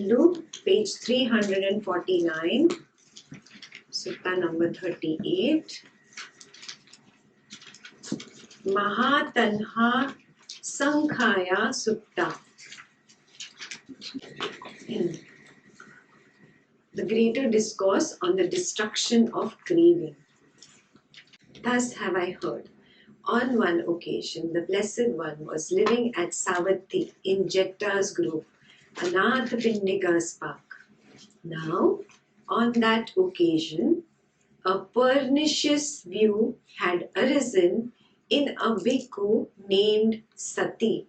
We'll do page 349, Sutta number 38. Mahatanhasankhaya Sutta. The greater discourse on the destruction of craving. Thus have I heard. On one occasion, the Blessed One was living at Savatthi in Jetta's grove, Anathapindika's park. Now, on that occasion, a pernicious view had arisen in a bhikkhu named Sati,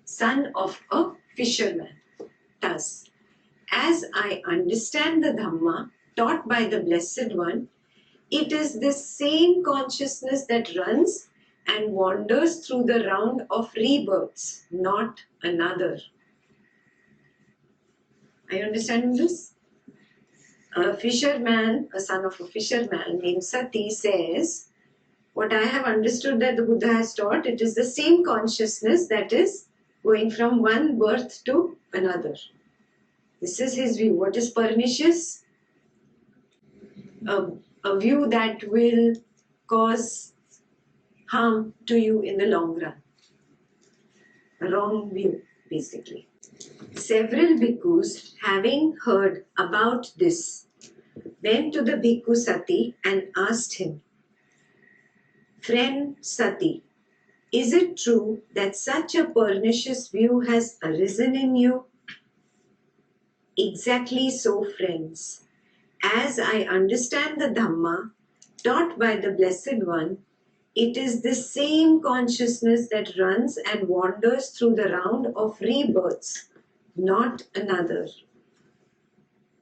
son of a fisherman. Thus, as I understand the Dhamma taught by the Blessed One, it is this same consciousness that runs and wanders through the round of rebirths, not another. Are you understanding this? A fisherman, a son of a fisherman named Sati says, what I have understood that the Buddha has taught, it is the same consciousness that is going from one birth to another. This is his view. What is pernicious? A view that will cause harm to you in the long run. A wrong view, basically. Several bhikkhus, having heard about this, went to the bhikkhu Sati and asked him, Friend Sati, is it true that such a pernicious view has arisen in you? Exactly so, friends. As I understand the Dhamma taught by the Blessed One, it is the same consciousness that runs and wanders through the round of rebirths, not another.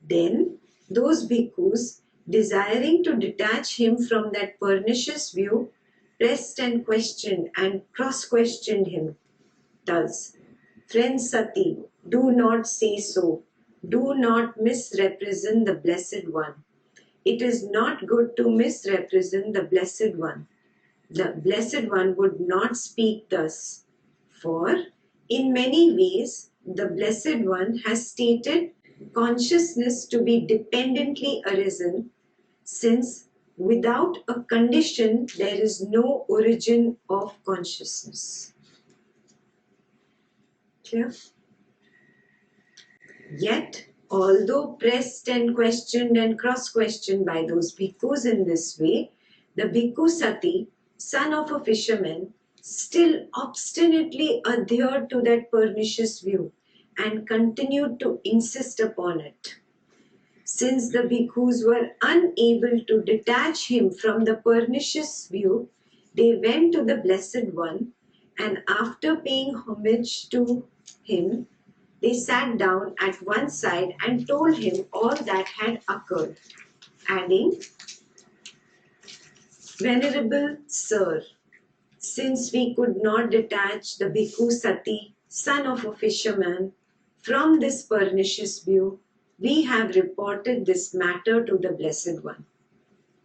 Then those bhikkhus, desiring to detach him from that pernicious view, pressed and questioned and cross-questioned him. Thus, friend Sati, do not say so. Do not misrepresent the Blessed One. It is not good to misrepresent the Blessed One. The Blessed One would not speak thus, for in many ways the Blessed One has stated consciousness to be dependently arisen, since without a condition there is no origin of consciousness. Clear? Yet, although pressed and questioned and cross-questioned by those bhikkhus in this way, the bhikkhu Sati, son of a fisherman, still obstinately adhered to that pernicious view and continued to insist upon it. Since the bhikkhus were unable to detach him from the pernicious view, they went to the Blessed One, and after paying homage to him, they sat down at one side and told him all that had occurred, adding, Venerable Sir, since we could not detach the bhikkhu Sati, son of a fisherman, from this pernicious view, we have reported this matter to the Blessed One.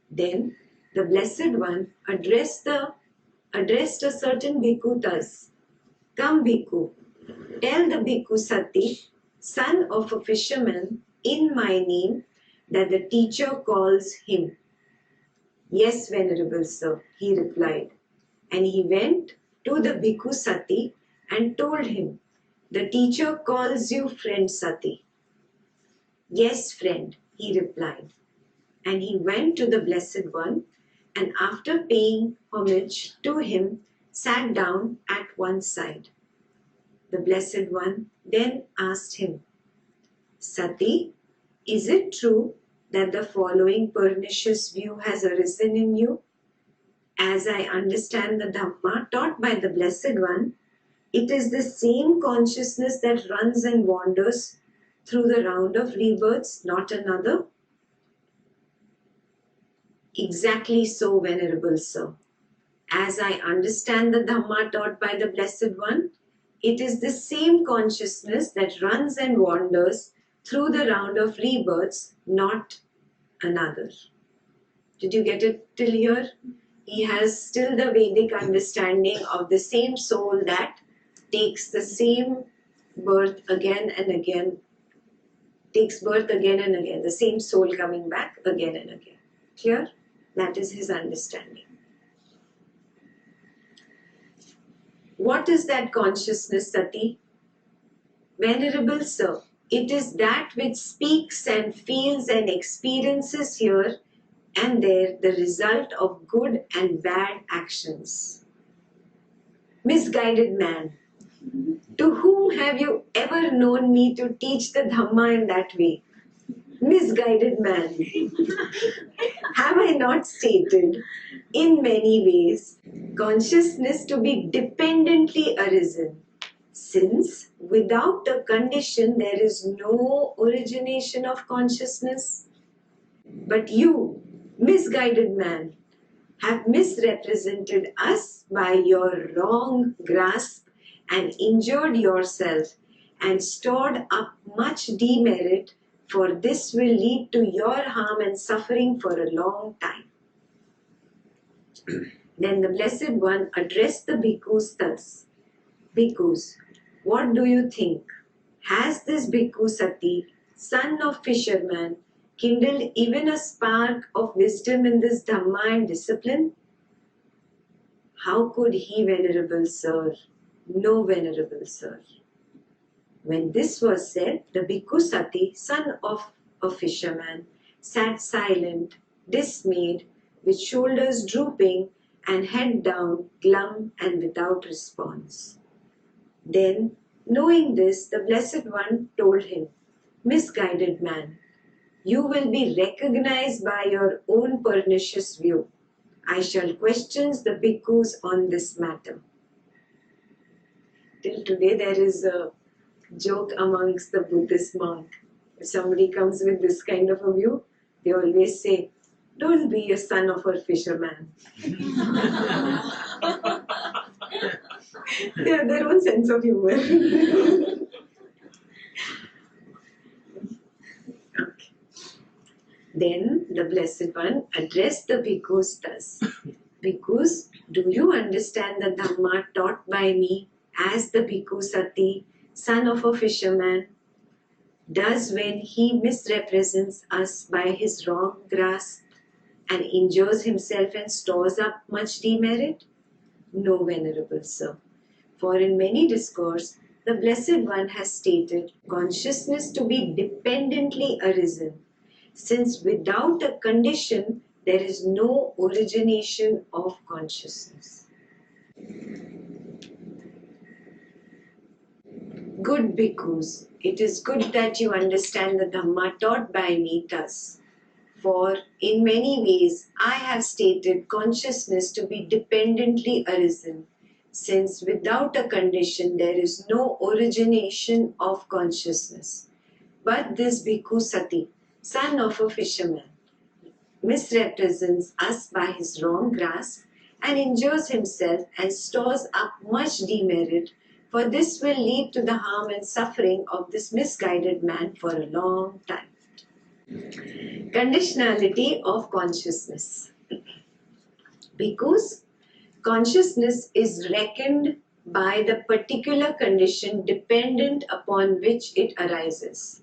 Then the Blessed One addressed a certain bhikkhu thus, Come bhikkhu, tell the bhikkhu Sati, son of a fisherman, in my name, that the teacher calls him. Yes, Venerable Sir, he replied. And he went to the bhikkhu Sati and told him, the teacher calls you friend Sati. Yes, friend, he replied. And he went to the Blessed One, and after paying homage to him, sat down at one side. The Blessed One then asked him, Sati, is it true that the following pernicious view has arisen in you? As I understand the Dhamma taught by the Blessed One, it is the same consciousness that runs and wanders through the round of rebirths, not another. Exactly so, Venerable Sir. As I understand the Dhamma taught by the Blessed One, it is the same consciousness that runs and wanders through the round of rebirths, not another. Did you get it till here? He has still the Vedic understanding of the same soul that takes the same birth again and again takes birth again and again, the same soul coming back again and again. Clear? That is his understanding. What is that consciousness, Sati? Venerable Sir, it is that which speaks and feels and experiences here and there the result of good and bad actions. Misguided man, to whom have you ever known me to teach the Dhamma in that way? Misguided man, have I not stated in many ways consciousness to be dependently arisen, since without a condition there is no origination of consciousness? But you, misguided man, have misrepresented us by your wrong grasp and injured yourself and stored up much demerit, for this will lead to your harm and suffering for a long time. Then the Blessed One addressed the bhikkhus thus: Bhikkhus, what do you think? Has this bhikkhu Sati, son of fisherman, kindled even a spark of wisdom in this Dhamma and discipline? How could he, Venerable Sir? No, Venerable Sir. When this was said, the bhikkhu Sati, son of a fisherman, sat silent, dismayed, with shoulders drooping and head down, glum and without response. Then, knowing this, the Blessed One told him, Misguided man, you will be recognized by your own pernicious view. I shall question the bhikkhus on this matter. Till today there is a joke amongst the Buddhist monk. If somebody comes with this kind of a view, they always say, don't be a son of a fisherman. They have their own sense of humor. Okay. Then the Blessed One addressed the bhikkhus thus: Bhikkhus, do you understand the Dhamma taught by me as the bhikkhu Sati, son of a fisherman, does when he misrepresents us by his wrong grasp and injures himself and stores up much demerit? No, Venerable Sir. For in many discourse, the Blessed One has stated consciousness to be dependently arisen, since without a condition there is no origination of consciousness. Good bhikkhus, it is good that you understand the Dhamma taught by me thus. For in many ways I have stated consciousness to be dependently arisen, since without a condition there is no origination of consciousness. But this bhikkhu Sati, son of a fisherman, misrepresents us by his wrong grasp and injures himself and stores up much demerit, for this will lead to the harm and suffering of this misguided man for a long time. Conditionality of consciousness. Because consciousness is reckoned by the particular condition dependent upon which it arises.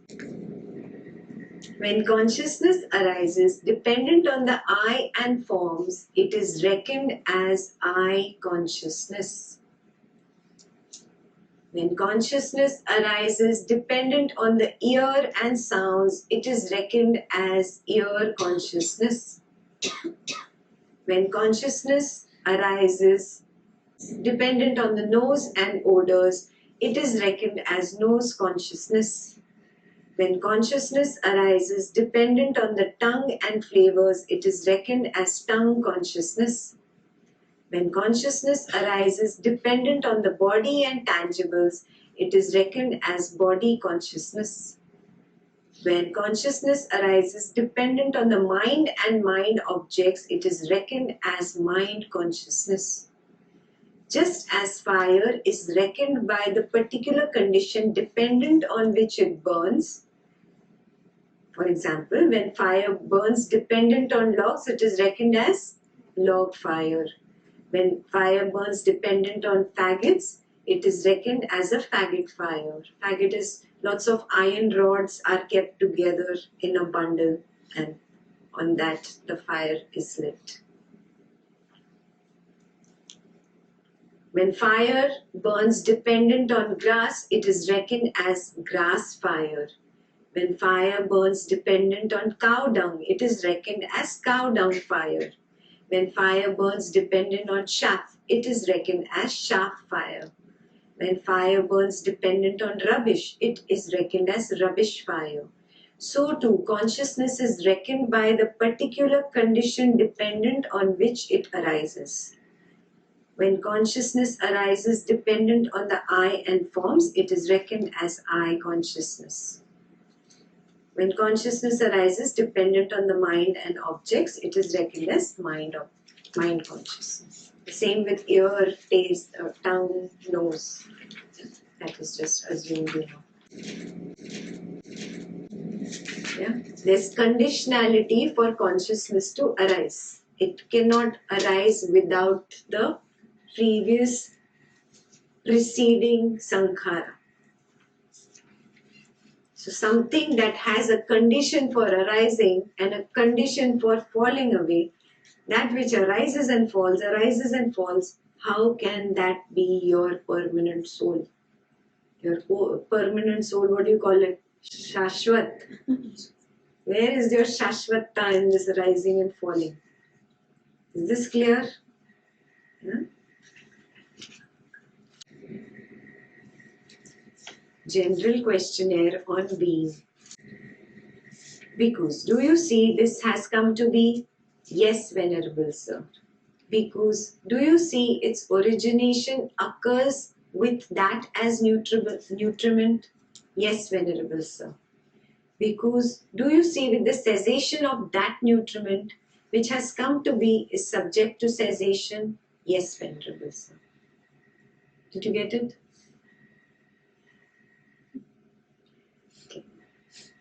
When consciousness arises dependent on the I and forms, it is reckoned as I consciousness. When consciousness arises dependent on the ear and sounds, it is reckoned as ear consciousness. When consciousness arises dependent on the nose and odors, it is reckoned as nose consciousness. When consciousness arises dependent on the tongue and flavors, it is reckoned as tongue consciousness. When consciousness arises dependent on the body and tangibles, it is reckoned as body consciousness. When consciousness arises dependent on the mind and mind objects, it is reckoned as mind consciousness. Just as fire is reckoned by the particular condition dependent on which it burns. For example, when fire burns dependent on logs, it is reckoned as log fire. When fire burns dependent on faggots, it is reckoned as a faggot fire. Faggot is lots of iron rods are kept together in a bundle, and on that the fire is lit. When fire burns dependent on grass, it is reckoned as grass fire. When fire burns dependent on cow dung, it is reckoned as cow dung fire. When fire burns dependent on chaff, it is reckoned as chaff fire. When fire burns dependent on rubbish, it is reckoned as rubbish fire. So too, consciousness is reckoned by the particular condition dependent on which it arises. When consciousness arises dependent on the I and forms, it is reckoned as I consciousness. When consciousness arises dependent on the mind and objects, it is reckoned as mind consciousness. The same with ear, taste, tongue, nose. That is just assumed, Yeah? There's conditionality for consciousness to arise. It cannot arise without the previous preceding sankhara. So something that has a condition for arising and a condition for falling away, that which arises and falls, how can that be your permanent soul? Your permanent soul, what do you call it? Shashwat. Where is your Shashvatta in this rising and falling? Is this clear? Yeah? General questionnaire on being. Bhikkhus, do you see this has come to be? Yes, Venerable Sir. Bhikkhus, do you see its origination occurs with that as nutriment? Yes, Venerable Sir. Bhikkhus, do you see with the cessation of that nutriment which has come to be is subject to cessation? Yes, Venerable Sir. Did you get it? Okay.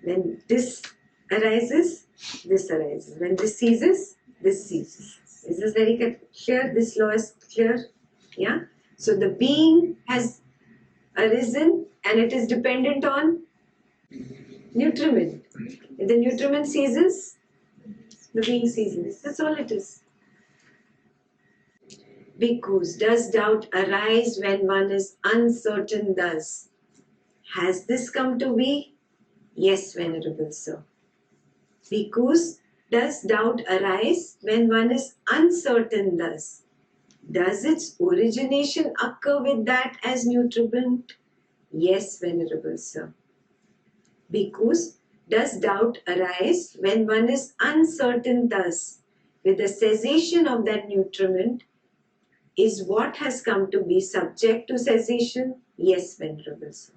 When this arises, this arises. When this ceases, this ceases. Is this very clear? This law is clear? Yeah? So the being has arisen and it is dependent on nutriment. If the nutriment ceases, the being ceases. That's all it is. Bhikkhus, does doubt arise when one is uncertain thus? Has this come to be? Yes, Venerable Sir. Bhikkhus, does doubt arise when one is uncertain thus? Does its origination occur with that as nutriment? Yes, Venerable Sir. Bhikkhus, does doubt arise when one is uncertain thus? With the cessation of that nutriment, is what has come to be subject to cessation? Yes, Venerable Sir.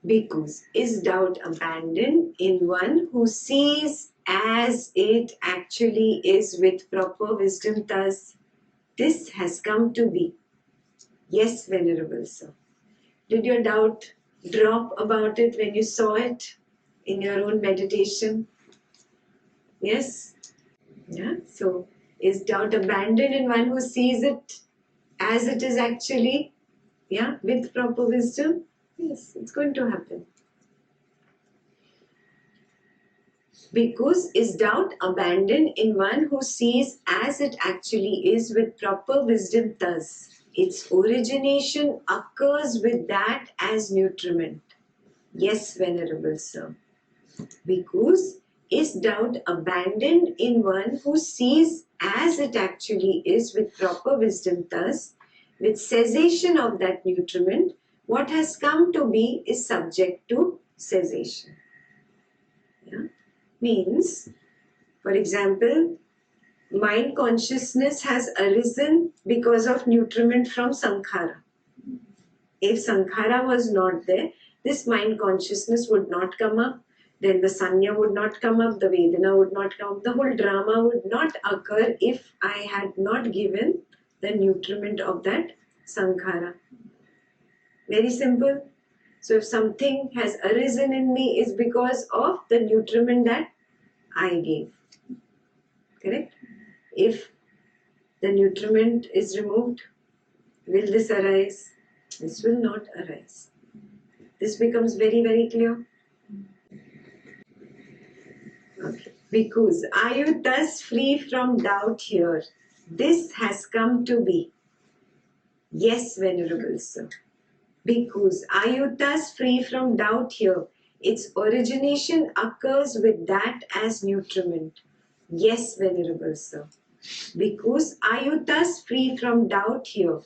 Bhikkhus, is doubt abandoned in one who sees as it actually is with proper wisdom thus? This has come to be. Yes, Venerable Sir. Did your doubt drop about it when you saw it in your own meditation? Yes? Yeah. So, is doubt abandoned in one who sees it as it is actually? Yeah, with proper wisdom? Yes, it's going to happen. Because is doubt abandoned in one who sees as it actually is with proper wisdom thus? Its origination occurs with that as nutriment. Yes, Venerable Sir. Because is doubt abandoned in one who sees as it actually is with proper wisdom thus? With cessation of that nutriment, what has come to be is subject to cessation. Yeah? Means, for example, mind consciousness has arisen because of nutriment from sankhara. If sankhara was not there, this mind consciousness would not come up, then the sanya would not come up, the vedana would not come up, the whole drama would not occur if I had not given the nutriment of that sankhara. Very simple. So if something has arisen in me, is because of the nutriment that I gave. Correct? If the nutriment is removed, Will this arise? This will not arise. This becomes very, very clear. Okay. Bhikkhus, are you thus free from doubt here? This has come to be. Yes, Venerable Sir. Bhikkhus, are you thus free from doubt here? Its origination occurs with that as nutriment. Yes, Venerable Sir. Bhikkhus, are you thus free from doubt here?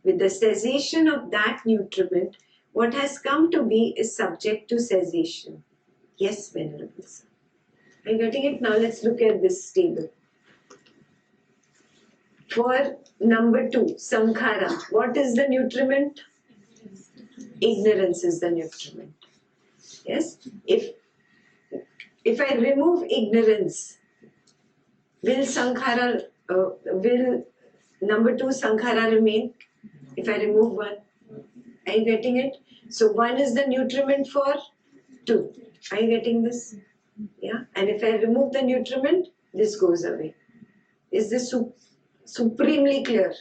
With the cessation of that nutriment, what has come to be is subject to cessation. Yes, Venerable Sir. Are you getting it? Now let's look at this table. For number 2, Sankhara, what is the nutriment? Ignorance is the nutriment. Yes? If I remove ignorance, will Sankhara, will number 2 Sankhara remain? If I remove 1, are you getting it? So 1 is the nutriment for 2. Are you getting this? Yeah? And if I remove the nutriment, this goes away. Is this supremely clear?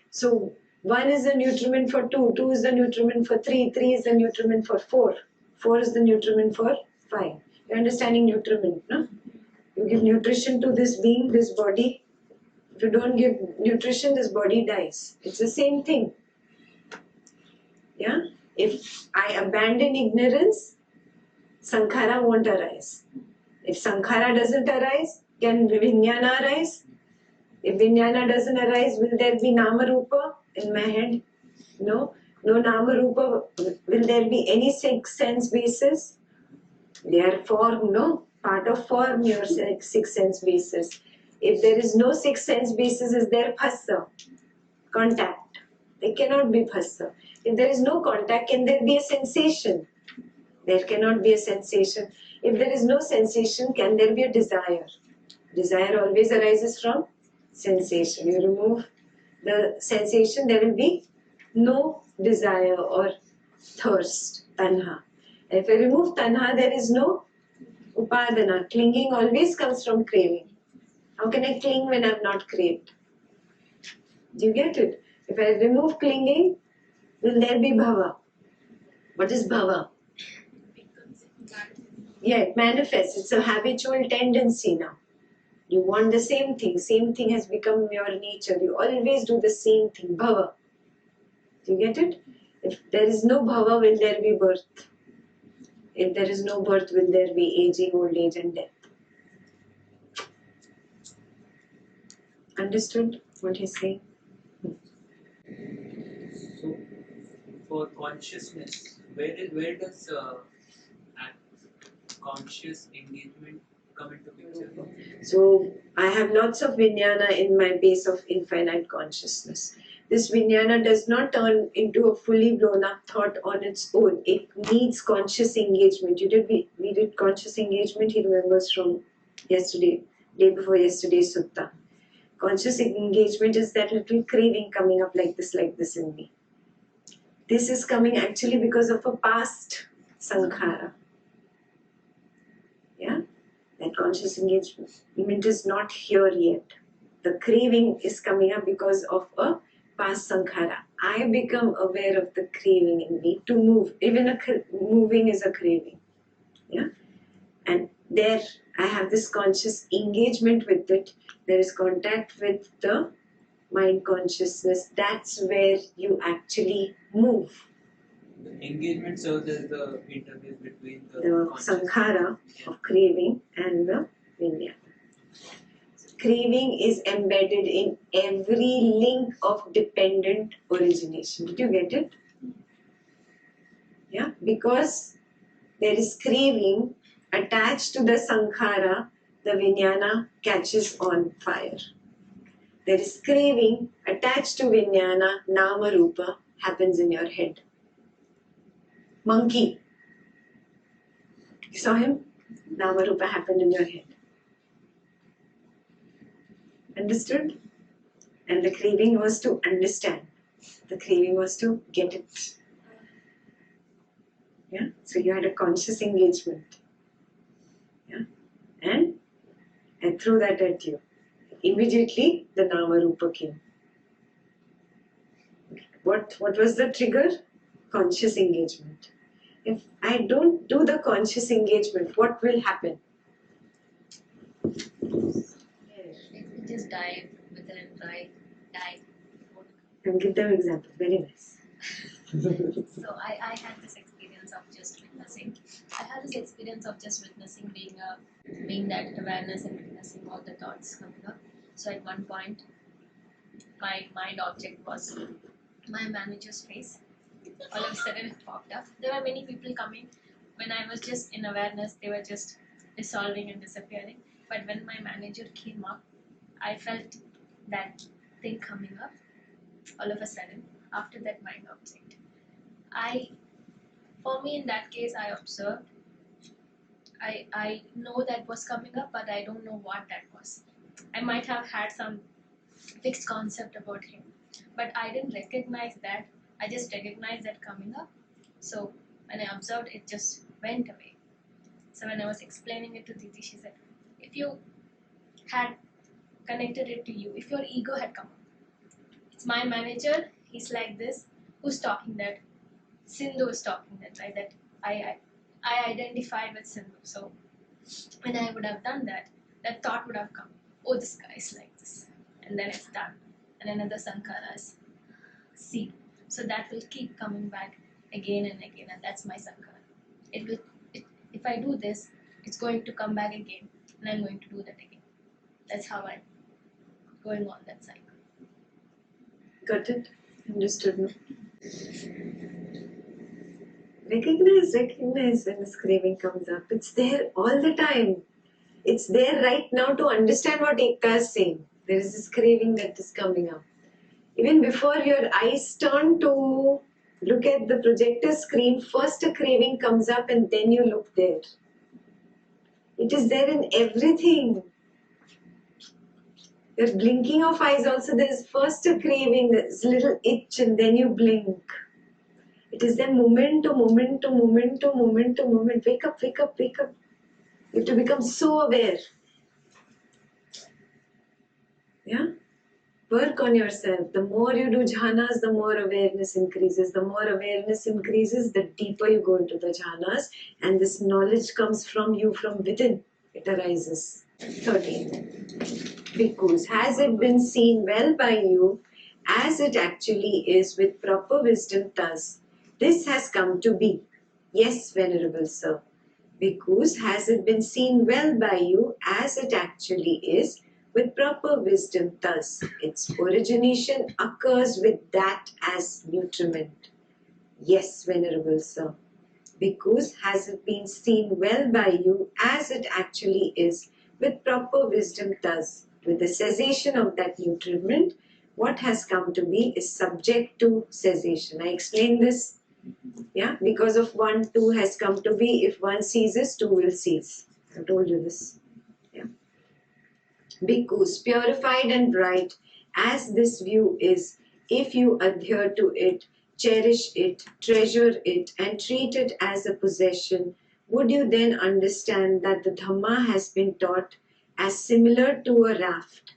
So 1 is the nutriment for 2, 2 is the nutriment for 3, 3 is the nutriment for 4, 4 is the nutriment for 5. You're understanding nutriment, no? You give nutrition to this being, this body. If you don't give nutrition, this body dies. It's the same thing. Yeah? If I abandon ignorance, Sankhara won't arise. If Sankhara doesn't arise, can Vijnana arise? If Vijnana doesn't arise, will there be Nama Rupa in my head? No. No Nama Rupa. Will there be any sixth sense basis? They are form, no? Part of form, your sixth sense basis. If there is no sixth sense basis, is there phassa? Contact. There cannot be phassa. If there is no contact, can there be a sensation? There cannot be a sensation. If there is no sensation, can there be a desire? Desire always arises from sensation. You remove the sensation, there will be no desire or thirst, tanha. If I remove tanha, there is no upadana. Clinging always comes from craving. How can I cling when I am not craved? Do you get it? If I remove clinging, will there be bhava? What is bhava? Yeah, it manifests. It's a habitual tendency now. You want the same thing has become your nature. You always do the same thing, bhava. Do you get it? If there is no bhava, will there be birth? If there is no birth, will there be aging, old age and death? Understood what he's saying? So, for consciousness, where does conscious engagement come into picture? So, I have lots of vijnana in my base of infinite consciousness. This vijnana does not turn into a fully blown up thought on its own. It needs conscious engagement. We did conscious engagement, he remembers from yesterday, day before yesterday's sutta. Conscious engagement is that little craving coming up like this in me. This is coming actually because of a past sankhara. Yeah? That conscious engagement is not here yet. The craving is coming up because of a past sankhara. I become aware of the craving in me to move. Even moving is a craving. Yeah? And there I have this conscious engagement with it. There is contact with the mind consciousness. That's where you actually move. The engagement serves as the interface between the sankhara of craving and the vijnana. Craving is embedded in every link of dependent origination. Did you get it? Yeah, because there is craving attached to the sankhara, the vijnana catches on fire. There is craving attached to vijnana, nama rupa happens in your head. Monkey. You saw him? Nama rupa happened in your head. Understood? And the craving was to understand. The craving was to get it. Yeah? So you had a conscious engagement. Yeah? And I threw that at you. Immediately the Nama Rupa came. Okay? What was the trigger? Conscious engagement. If I don't do the conscious engagement, what will happen? It just dive within dive. And give them examples. Very nice. So I had this experience of just witnessing. Being that awareness and witnessing all the thoughts coming up. So at one point, my mind object was my manager's face. All of a sudden it popped up. There were many people coming. When I was just in awareness, they were just dissolving and disappearing. But when my manager came up, I felt that thing coming up all of a sudden after that mind object. For me in that case, I observed. I know that was coming up, but I don't know what that was. I might have had some fixed concept about him, but I didn't recognize that. I just recognized that coming up. So when I observed, it just went away. So when I was explaining it to Didi, she said, if you had connected it to you, if your ego had come up, it's my manager, he's like this, who's talking that? Sindhu is talking that, right? That I identified with Sindhu. So when I would have done that, that thought would have come, oh, this guy is like this. And then it's done. And another sankhara is seed. So that will keep coming back again and again, and that's my sankhara. If I do this, it's going to come back again, and I'm going to do that again. That's how I'm going on that cycle. Got it? Understood, no? Recognize when this craving comes up. It's there all the time. It's there right now to understand what Ekta is saying. There is this craving that is coming up. Even before your eyes turn to look at the projector screen, first a craving comes up and then you look there. It is there in everything. Your blinking of eyes also, there is first a craving, there's a little itch and then you blink. It is then moment to moment to moment to moment to moment. Wake up, wake up, wake up. You have to become so aware. Yeah? Work on yourself. The more you do jhanas, the more awareness increases. The more awareness increases, the deeper you go into the jhanas. And this knowledge comes from you from within. It arises. 13. Bhikkhus, has it been seen well by you as it actually is with proper wisdom thus? This has come to be. Yes, Venerable Sir. Bhikkhus, has it been seen well by you as it actually is with proper wisdom thus? Its origination occurs with that as nutriment. Yes, Venerable Sir. Bhikkhus, has it been seen well by you as it actually is with proper wisdom thus? With the cessation of that nutriment, what has come to be is subject to cessation. I explained this. Yeah, because of one, two has come to be. If one ceases, two will cease. I told you this. Yeah. Bhikkhus, purified and bright as this view is, if you adhere to it, cherish it, treasure it, and treat it as a possession, would you then understand that the Dhamma has been taught as similar to a raft,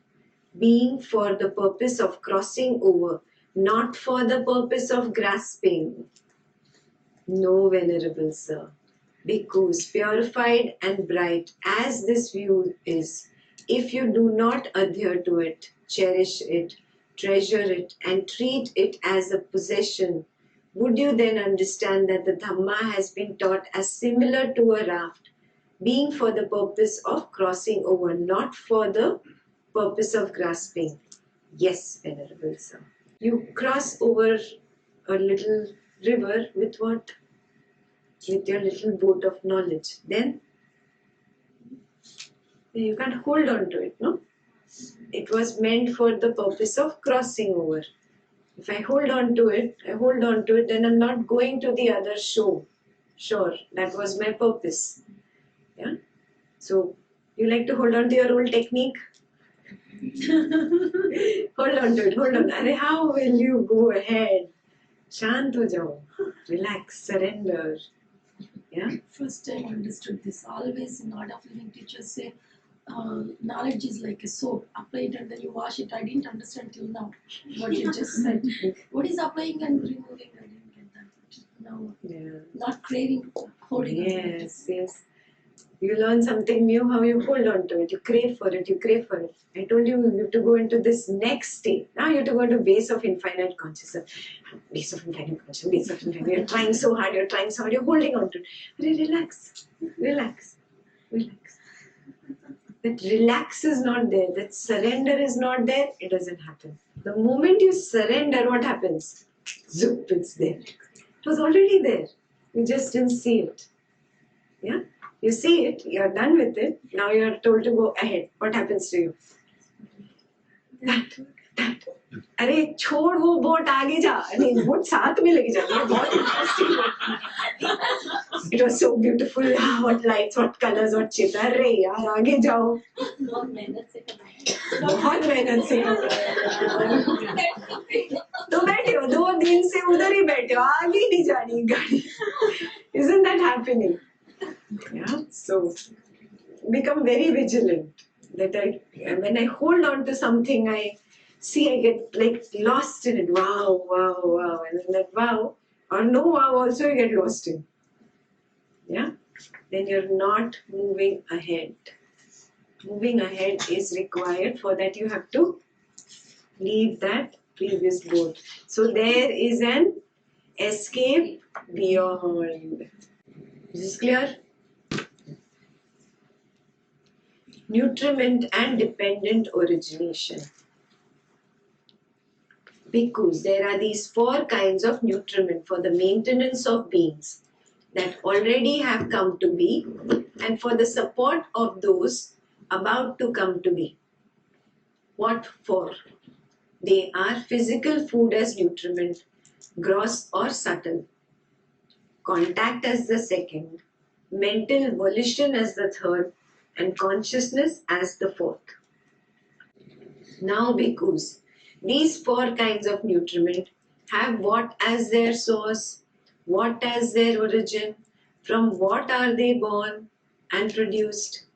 being for the purpose of crossing over, not for the purpose of grasping? No, Venerable Sir. Bhikkhus, purified and bright as this view is, if you do not adhere to it, cherish it, treasure it, and treat it as a possession, would you then understand that the Dhamma has been taught as similar to a raft, being for the purpose of crossing over, not for the purpose of grasping? Yes, Venerable Sir. You cross over a little river with what? With your little boat of knowledge. Then you can't hold on to it, no? It was meant for the purpose of crossing over. If I hold on to it, then I'm not going to the other shore. Sure, that was my purpose. Yeah? So, you like to hold on to your old technique? Hold on to it, hold on. Arey, how will you go ahead? Shant ho jao. Relax, surrender. Yeah? First time I understood this. Always in Art of Living teachers say, knowledge is like a soap. Apply it and then you wash it. I didn't understand till now what you just said. What is applying and removing? I didn't get that. Now, not craving, holding on. Yes. You learn something new, how you hold on to it. You crave for it, I told you have to go into this next state. Now you have to go into base of infinite consciousness. Base of infinite consciousness, You're trying so hard, you're holding on to it. Relax. That relax is not there, that surrender is not there, it doesn't happen. The moment you surrender, what happens? Zoop, it's there. It was already there. You just didn't see it. Yeah? You see it, you're done with it, now you're told to go ahead. What happens to you? That. अरे छोड़ वो boat आगे जा नहीं boat साथ में लेके जा बहुत interesting it was so beautiful what lights what colors what shapes अरे यार आगे जाओ बहुत मेहनत से तो बैठे हो 2 दिन से उधर ही बैठे हो आगे नहीं जानी गाड़ी isn't that happening? Yeah, so become very vigilant that when I hold on to something, I get like lost in it. Wow. And then that wow or no wow also you get lost in. Yeah? Then you're not moving ahead. Moving ahead is required. For that you have to leave that previous boat. So there is an escape beyond. Is this clear? Nutriment and dependent origination. Because there are these 4 kinds of nutriment for the maintenance of beings that already have come to be and for the support of those about to come to be. What for? They are physical food as nutriment, gross or subtle, contact as the second, mental volition as the third, and consciousness as the 4th. Now, because these 4 kinds of nutriment have what as their source, what as their origin, from what are they born and produced.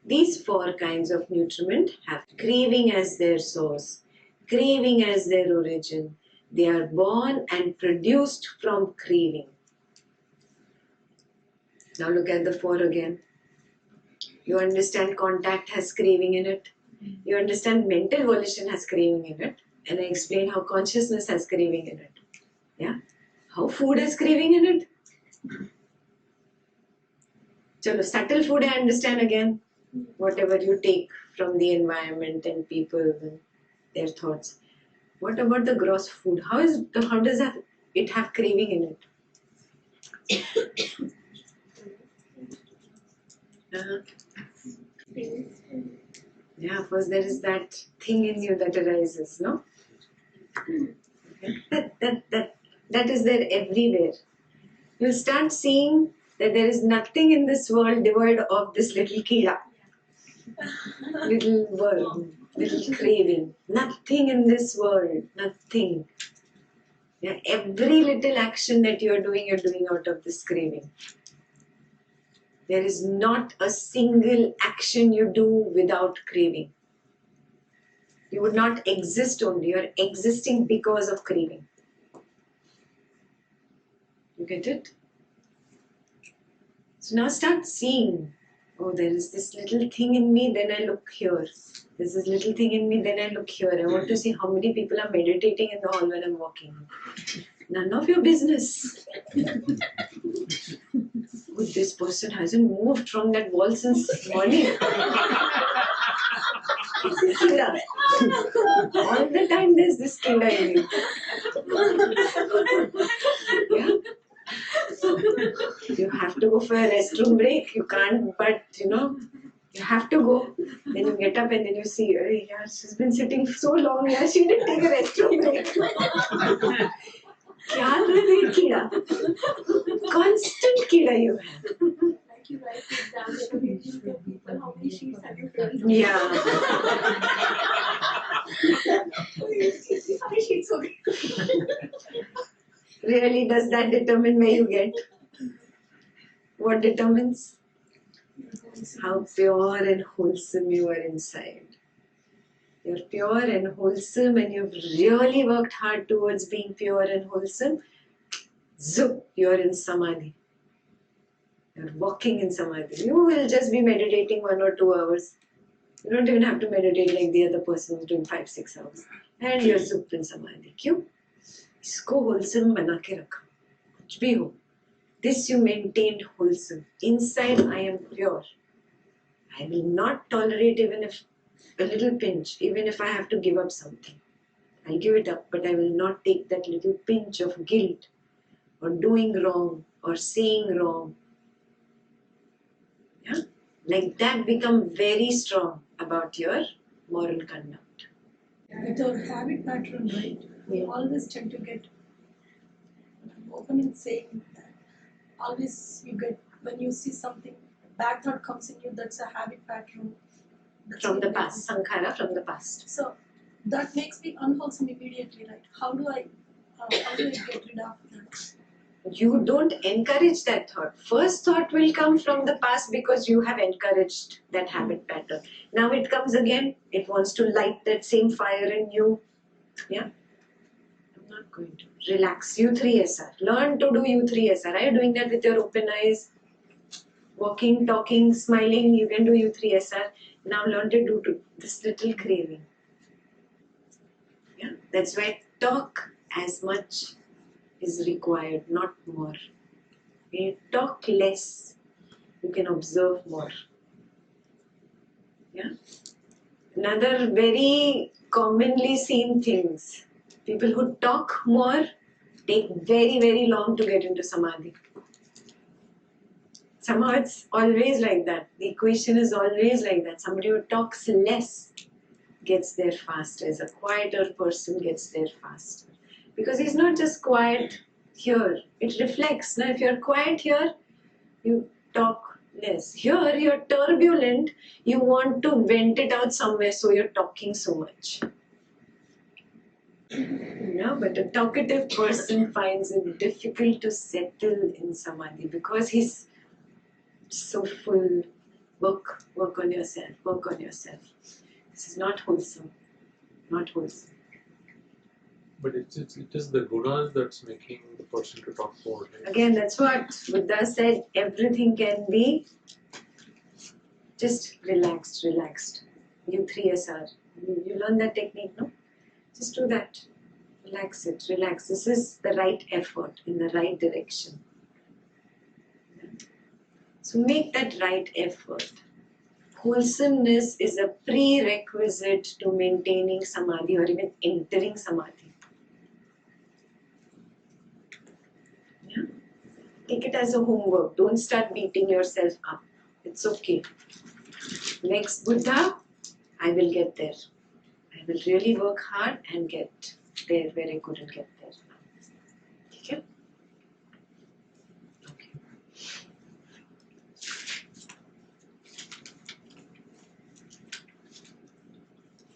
These 4 kinds of nutriment have craving as their source, craving as their origin. They are born and produced from craving. Now look at the 4 again. You understand contact has craving in it. You understand mental volition has craving in it. And I explain how consciousness has craving in it. Yeah? How food has craving in it. Chalo, subtle food I understand again. Whatever you take from the environment and people and their thoughts. What about the gross food? How does it have craving in it? Yeah, first there is that thing in you that arises, no? That is there everywhere. You'll start seeing that there is nothing in this world devoid of this little kida, little worm, little craving. Nothing in this world, nothing. Yeah, every little action that you're doing out of this craving. There is not a single action you do without craving. You would not exist only. You're existing because of craving. You get it? So now start seeing, oh, there is this little thing in me, then I look here. There's this little thing in me, then I look here. I want to see how many people are meditating in the hall when I'm walking. None of your business. This person hasn't moved from that wall since morning. All the time there's this kida in you. Yeah? You have to go for a restroom break. You can't, but you have to go. Then you get up and then you see, hey, yeah, she's been sitting so long. Yeah, she didn't take a restroom break. क्या कीड़ा constant कीड़ा you have. Like you write exams and you tell people how many sheets have you filled. Yeah. How many sheets okay? Really, does that determine where you get? What determines? how pure and wholesome you are inside. You're pure and wholesome and you've really worked hard towards being pure and wholesome. Zoop, you're in samadhi. You're walking in samadhi. You will just be meditating 1 or 2 hours. You don't even have to meditate like the other person who's doing 5-6 hours. And you're zoop in samadhi. क्यों? इसको wholesome बना के रखा. कुछ भी हो. This you maintained wholesome. Inside I am pure. I will not tolerate even if a little pinch, even if I have to give up something. I'll give it up, but I will not take that little pinch of guilt or doing wrong or saying wrong. Yeah? Like that, become very strong about your moral conduct. With our habit pattern, right? We always tend to get. I'm open in saying that. Always you get when you see something, bad thought comes in you. That's a habit pattern. From the past, sankhara from the past. So that makes me unwholesome immediately, right? How do I get rid of that? You don't encourage that thought. First thought will come from the past because you have encouraged that habit pattern. Now it comes again. It wants to light that same fire in you. Yeah? I'm not going to. Relax. U3SR. Learn to do U3SR. Are you doing that with your open eyes? Walking, talking, smiling. You can do U3SR. Now learn to do this little craving. Yeah? That's why talk as much is required, not more. When you talk less, you can observe more. Yeah? Another very commonly seen things. People who talk more take very, very long to get into samadhi. Somehow it's always like that. The equation is always like that. Somebody who talks less gets there faster. As a quieter person gets there faster. Because he's not just quiet here. It reflects. Now if you're quiet here, you talk less. Here you're turbulent. You want to vent it out somewhere, so you're talking so much. But a talkative person finds it difficult to settle in samadhi because he's so full. Work on yourself. Work on yourself. This is not wholesome. Not wholesome. But it is the gunas that's making the person to talk more. Right? Again, that's what Buddha said. Everything can be just relaxed. U3SR. You learn that technique, no? Just do that. Relax it. Relax. This is the right effort in the right direction. So make that right effort. Wholesomeness is a prerequisite to maintaining samadhi or even entering samadhi. Yeah? Take it as a homework. Don't start beating yourself up. It's okay. Next Buddha, I will get there. I will really work hard and get there where I couldn't get there. Okay? Okay.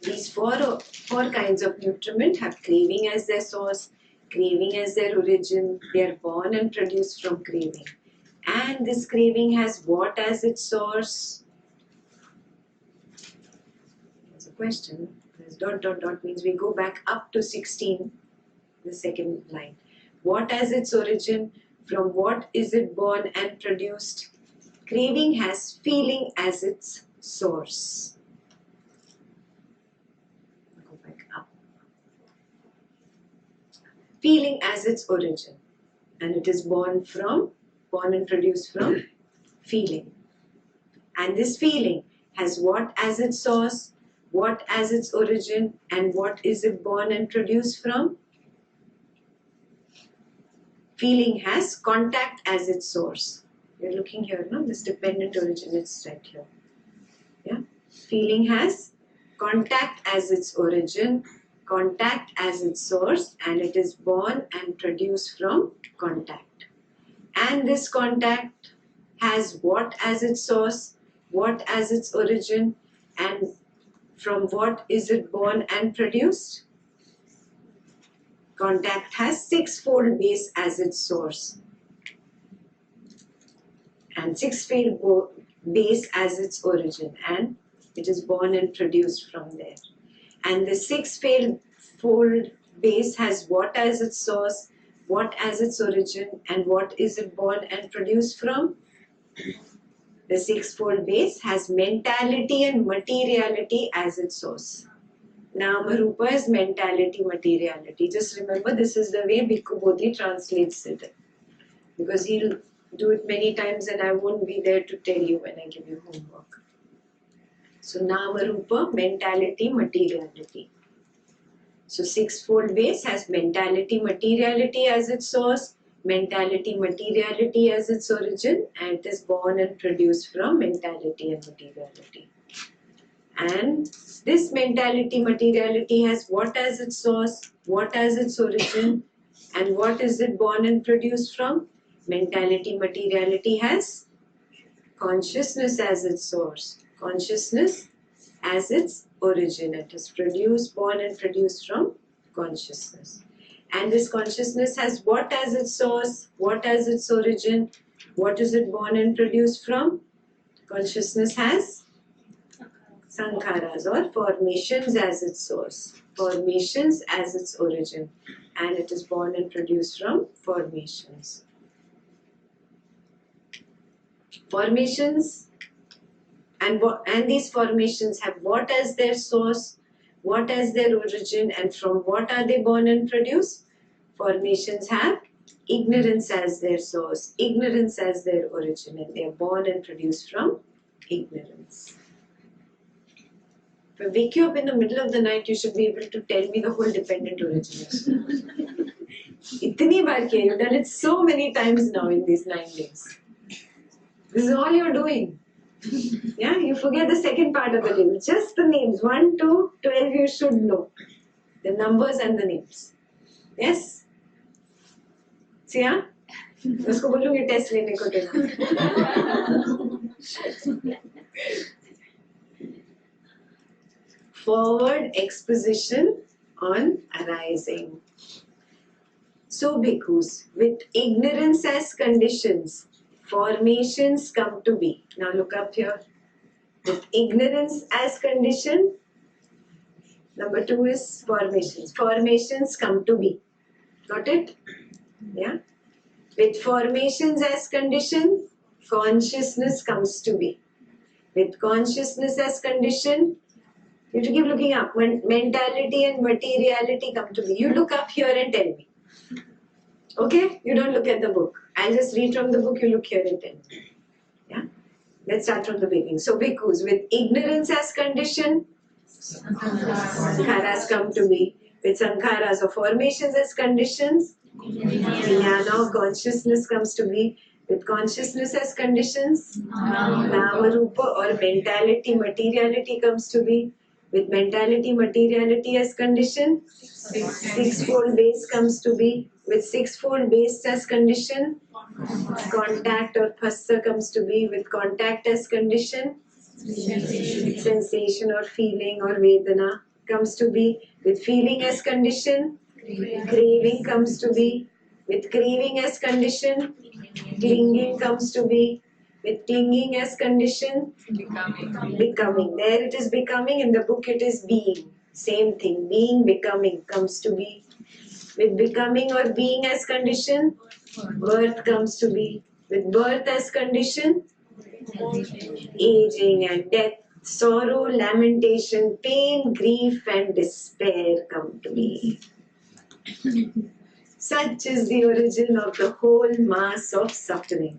These four kinds of nutriment have craving as their source, craving as their origin. They are born and produced from craving. And this craving has what as its source? There's a question. There's ... means we go back up to 16, the second line. What as its origin? From what is it born and produced? Craving has feeling as its source. Go back up. Feeling as its origin. And it is born and produced from feeling. And this feeling has what as its source, what as its origin, and what is it born and produced from? Feeling has contact as its source. You're looking here, no? This dependent origin is right here. Yeah? Feeling has contact as its origin, contact as its source, and it is born and produced from contact. And this contact has what as its source, what as its origin, and from what is it born and produced? Contact has sixfold base as its source. And sixfold base as its origin, and it is born and produced from there. And the six-fold base has what as its source, what as its origin, and what is it born and produced from? The six-fold base has mentality and materiality as its source. Nama Rupa is mentality, materiality. Just remember, this is the way Bhikkhu Bodhi translates it. Because he'll do it many times and I won't be there to tell you when I give you homework. So Nama Rupa, mentality, materiality. So six-fold base has mentality, materiality as its source, mentality, materiality as its origin, and it is born and produced from mentality and materiality. And this mentality, materiality has what as its source, what as its origin, and what is it born and produced from? Mentality, materiality has consciousness as its source, consciousness as its origin. It is produced, born and produced from consciousness. And this consciousness has what as its source, what as its origin, what is it born and produced from? Consciousness has sankharas or formations as its source, formations as its origin, and it is born and produced from formations. Formations and these formations have what as their source, what as their origin, and from what are they born and produced? Formations have ignorance as their source, ignorance as their origin, and they are born and produced from ignorance. If I wake you up in the middle of the night, you should be able to tell me the whole dependent origination. Itni baar kiya, you've done it so many times now in these 9 days. This is all you're doing. Yeah, you forget the second part of the table. Just the names. 1 to 12 you should know. The numbers and the names. Yes? See, yeah? उसको बोलूँगी test लेने को Forward exposition on arising. So, bhikkhus, with ignorance as conditions, formations come to be. Now look up here. With ignorance as condition, number 2 is formations. Formations come to be. Got it? Yeah. With formations as condition, consciousness comes to be. With consciousness as condition, you have to keep looking up. When mentality and materiality come to be, you look up here and tell me. Okay? You don't look at the book. I'll just read from the book, you look here and tell me. Yeah? Let's start from the beginning. So, bhikkhus, with ignorance as condition, sankharas come to be. With sankharas or formations as conditions, jnana or consciousness comes to be. With consciousness as conditions, nama rupa or mentality, materiality comes to be. With mentality, materiality as condition, six-fold base comes to be. With six-fold base as condition, contact or phassa comes to be. With contact as condition, sensation or feeling or vedana comes to be. With feeling as condition, craving comes to be. With craving as condition, clinging comes to be. With clinging as condition, becoming. There it is becoming, in the book it is being. Same thing, being, becoming comes to be. With becoming or being as condition, birth comes to be. With birth as condition, aging and death, sorrow, lamentation, pain, grief and despair come to be. Such is the origin of the whole mass of suffering.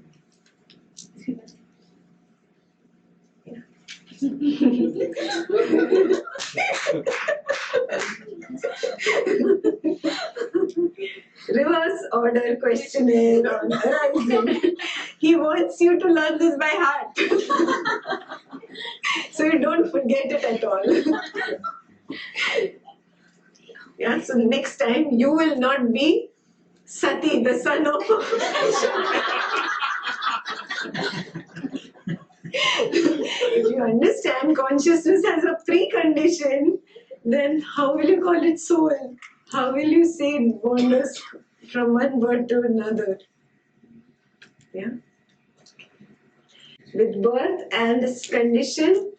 Reverse order questionnaire on arising. He wants you to learn this by heart. So you don't forget it at all. Yeah, so next time you will not be Sati, the son of If you understand consciousness as a precondition, then how will you call it soul? How will you say it wanders from one bird to another? Yeah. With birth and this condition,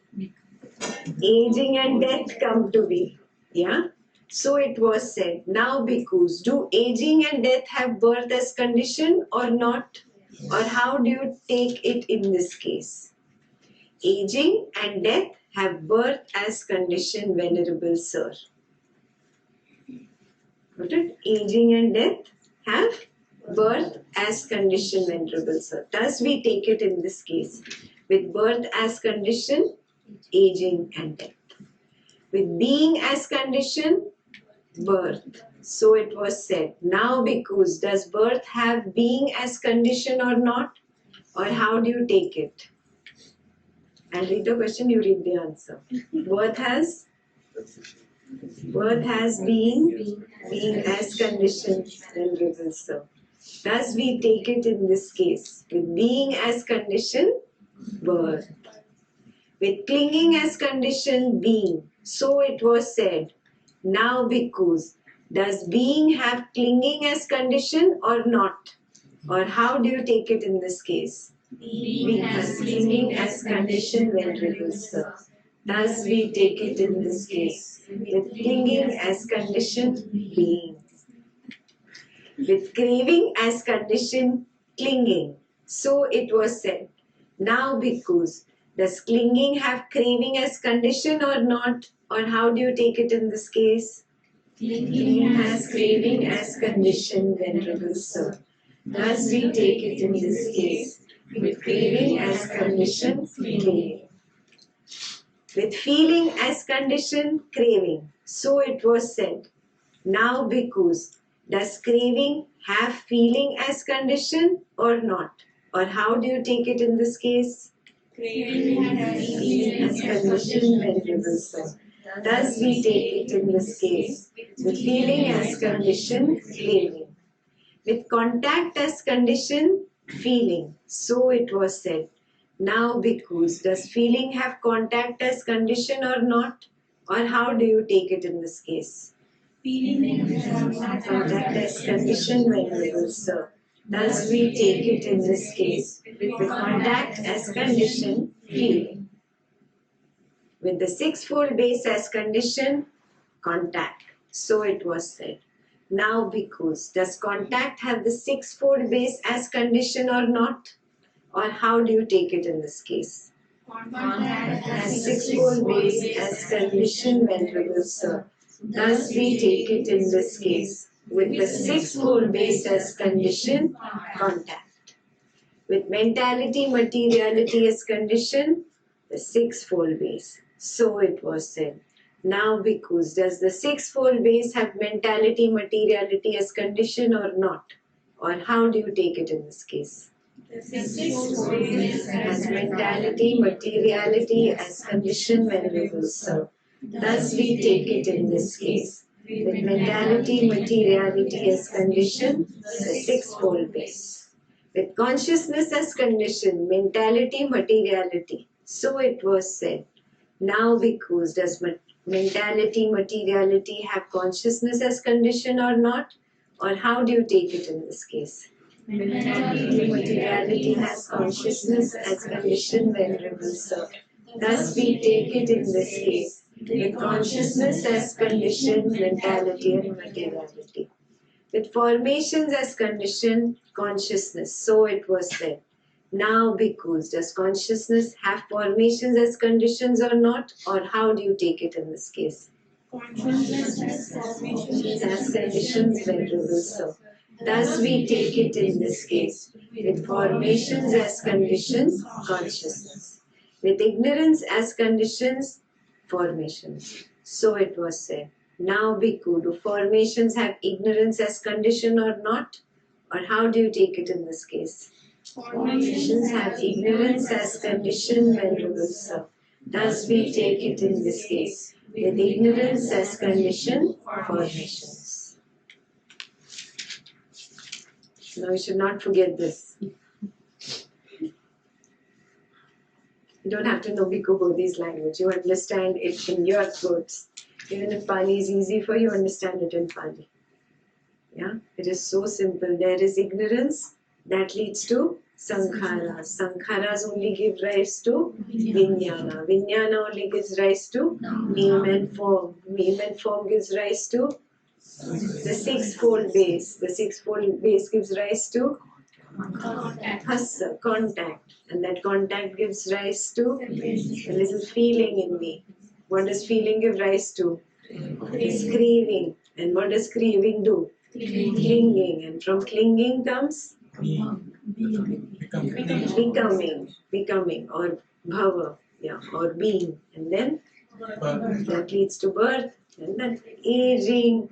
aging and death come to be. Yeah? So it was said. Now, bhikkhus, do aging and death have birth as condition or not? Or how do you take it in this case? Aging and death have birth as condition, Venerable Sir. Got it? Aging and death have birth as condition, Venerable Sir. Thus we take it in this case. With birth as condition, aging and death. With being as condition, birth. So it was said. Now, bhikkhus, does birth have being as condition or not? Or how do you take it? I'll read the question, you read the answer. Birth has being as condition, Venerable Sir. Thus we take it in this case. With being as condition, birth. With clinging as condition, being. So it was said. Now, bhikkhus, does being have clinging as condition or not? Or how do you take it in this case? Being has clinging as condition, Venerable Sir. Thus we take it in this case. With clinging as condition, being. With craving as condition, clinging. So it was said. Now, bhikkhus, does clinging have craving as condition or not? Or how do you take it in this case? Clinging has craving as condition, Venerable Sir. Thus we take it in this case. With craving as condition, clinging. With feeling as condition, craving. So it was said. Now, bhikkhus, does craving have feeling as condition or not? Or how do you take it in this case? Craving has feeling as condition, Venerable Sir. Thus we take it in this case. With feeling as condition, craving. With contact as condition, feeling. So it was said. Now, bhikkhus, does feeling have contact as condition or not? Or how do you take it in this case? Feeling has contact as condition, Venerable Sir. Thus we take it in this case. With contact as condition, feeling. With the sixfold base as condition, contact. So it was said. Now, bhikkhus, does contact have the sixfold base as condition or not? Or how do you take it in this case? Contact has sixfold base as condition, Venerable Sir. Thus we take it in this case. With the sixfold base as condition, contact. With mentality, materiality as condition, the sixfold base. So it was said. Now, bhikkhus, does the sixfold base have mentality, materiality as condition or not? Or how do you take it in this case? The sixfold base has mentality, materiality as condition, Venerable Sir. Thus we take it in this case. With mentality, materiality as condition, the sixfold base. With consciousness as condition, mentality, materiality. So it was said. Now, bhikkhus, does mentality, materiality have consciousness as condition or not? Or how do you take it in this case? Mentality, materiality has consciousness as condition, Venerable Sir. Thus we take it in this case. With consciousness as condition, mentality and materiality. With formations as condition, consciousness. So it was said. Now, bhikkhus, does consciousness have formations as conditions or not? Or how do you take it in this case? Consciousness has formations as conditions, Venerable Sir. Thus we take it in this case. With formations as conditions, consciousness. With ignorance as conditions, formations. So it was said. Now, bhikkhu, do formations have ignorance as condition or not? Or how do you take it in this case? Formations have ignorance as condition, Venerable Sir. Thus we take it in this case. With ignorance as condition, formations. Now you should not forget this. You don't have to know Bhikkhu Bodhi's language. You understand it in your words. Even if Pali is easy for you, understand it in Pali. Yeah, it is so simple. There is ignorance that leads to Sankharas. Sankharas only give rise to Vijnana. Vijnana only gives rise to name and form. Name and form gives rise to the sixfold base. The sixfold base gives rise to Hassa, contact. And that contact gives rise to a little feeling in me. What does feeling give rise to? It's craving. And what does craving do? Clinging. And from clinging comes becoming or bhava, or being. And then that leads to birth, and then aging,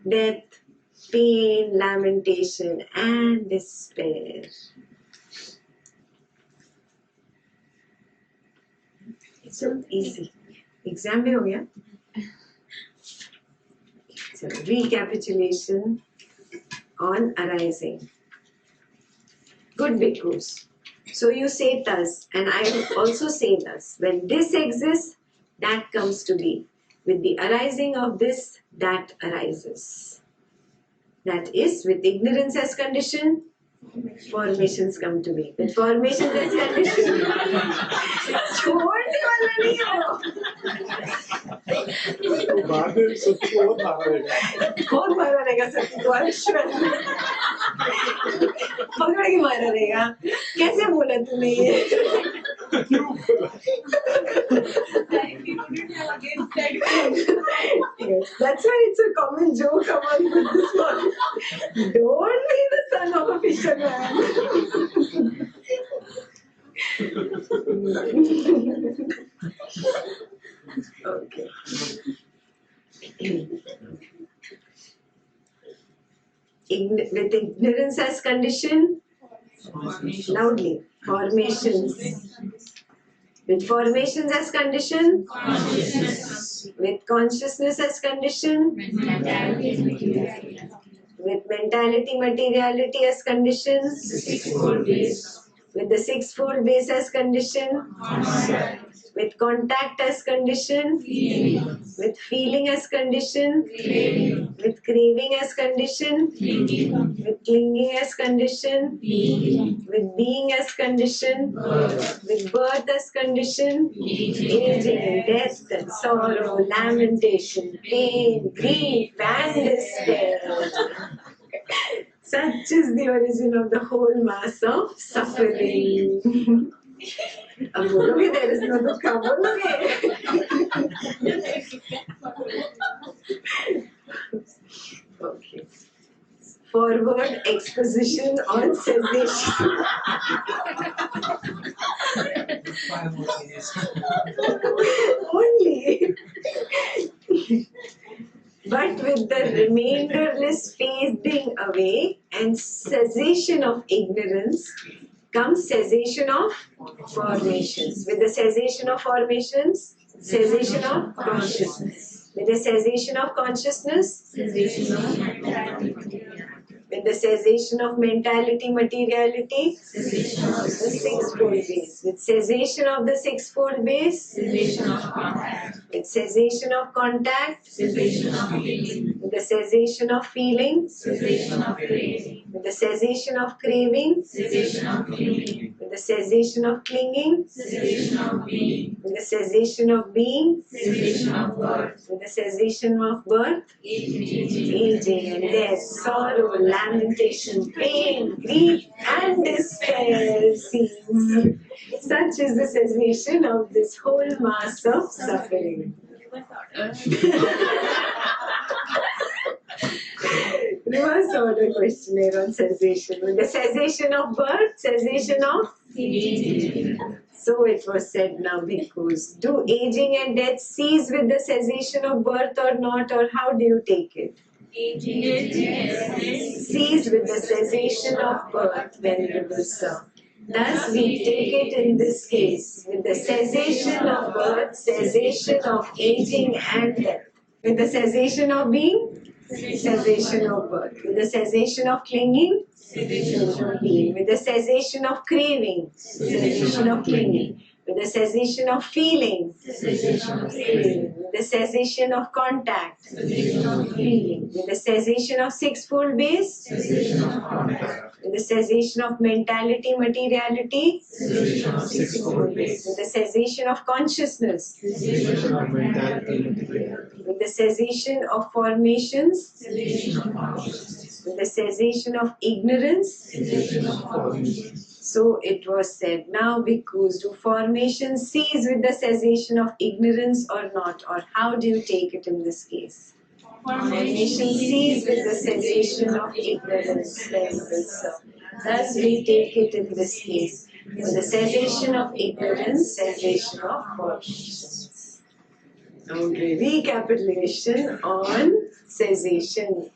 death, pain, lamentation, and despair. It's not easy. Exam में हो गया? So recapitulation on arising. Good bhikkhus. So you say thus, and I also say thus. When this exists, that comes to be. With the arising of this, that arises. That is, with ignorance as condition, formations come to be. With formations as condition, छोड़ने वाला नहीं हो. बाद में सच्ची और मारा रहेगा. कौन मारा रहेगा सत्य को? I'm sure. पकड़ के मारा रहेगा. कैसे बोला तूने ये? Yes, that's why it's a common joke among this one. Don't be the son of a fisherman. Okay. With ignorance as condition, loudly, formations. With formations as condition, with consciousness as condition, with mentality, materiality as condition, with the sixfold base as condition, with contact as condition, with feeling as condition, with craving as condition, with clinging as condition, with being as condition, with birth as condition, aging and death and sorrow, lamentation, pain, grief and despair. Such is the origin of the whole mass of suffering. अब बोलोगे there is no दुख, बोलोगे. Okay. Forward exposition on cessation. Only. But with the remainderless fading away and cessation of ignorance comes cessation of formations. With the cessation of formations, cessation of consciousness. With the cessation of consciousness, cessation of mentality. With the cessation of mentality, materiality, cessation of the sixfold base. With cessation of the sixfold base, cessation of contact. With cessation of contact, cessation of feeling. With the cessation of feeling, cessation of craving. With the cessation of craving, cessation of clinging. With the cessation of clinging, cessation of being. With the cessation of being, cessation of birth. With the cessation of birth, aging and death, sorrow, lamentation, pain, grief and despair seems. Such is the cessation of this whole mass of suffering. Reverse order questionnaire on cessation. With the cessation of birth, cessation of aging. So it was said now, bhikkhus. Do aging and death cease with the cessation of birth or not, or how do you take it? Cease with the cessation of birth, venerable sir. Thus we take it in this case, with the cessation of birth, cessation of aging and death. With the cessation of being, cessation of birth. With the cessation of clinging, cessation of being. With the cessation of craving, cessation of clinging. with the cessation of feeling, Cessation of feeling. with the cessation of contact, Cessation of feeling. with the cessation of sixfold base, Cessation of contact. with the cessation of mentality, materiality, Cessation of sixfold base. with the cessation of consciousness, Cessation of mentality and materiality. with the cessation of formations, Cessation of consciousness. with the cessation of ignorance. Cessation of formations. So it was said, now bhikkhus, do formations cease with the cessation of ignorance or not? Or how do you take it in this case? Formations cease with the cessation of ignorance, venerable sir. Thus we take it in this case. With the cessation of ignorance, cessation of formations. Now recapitulation on cessation.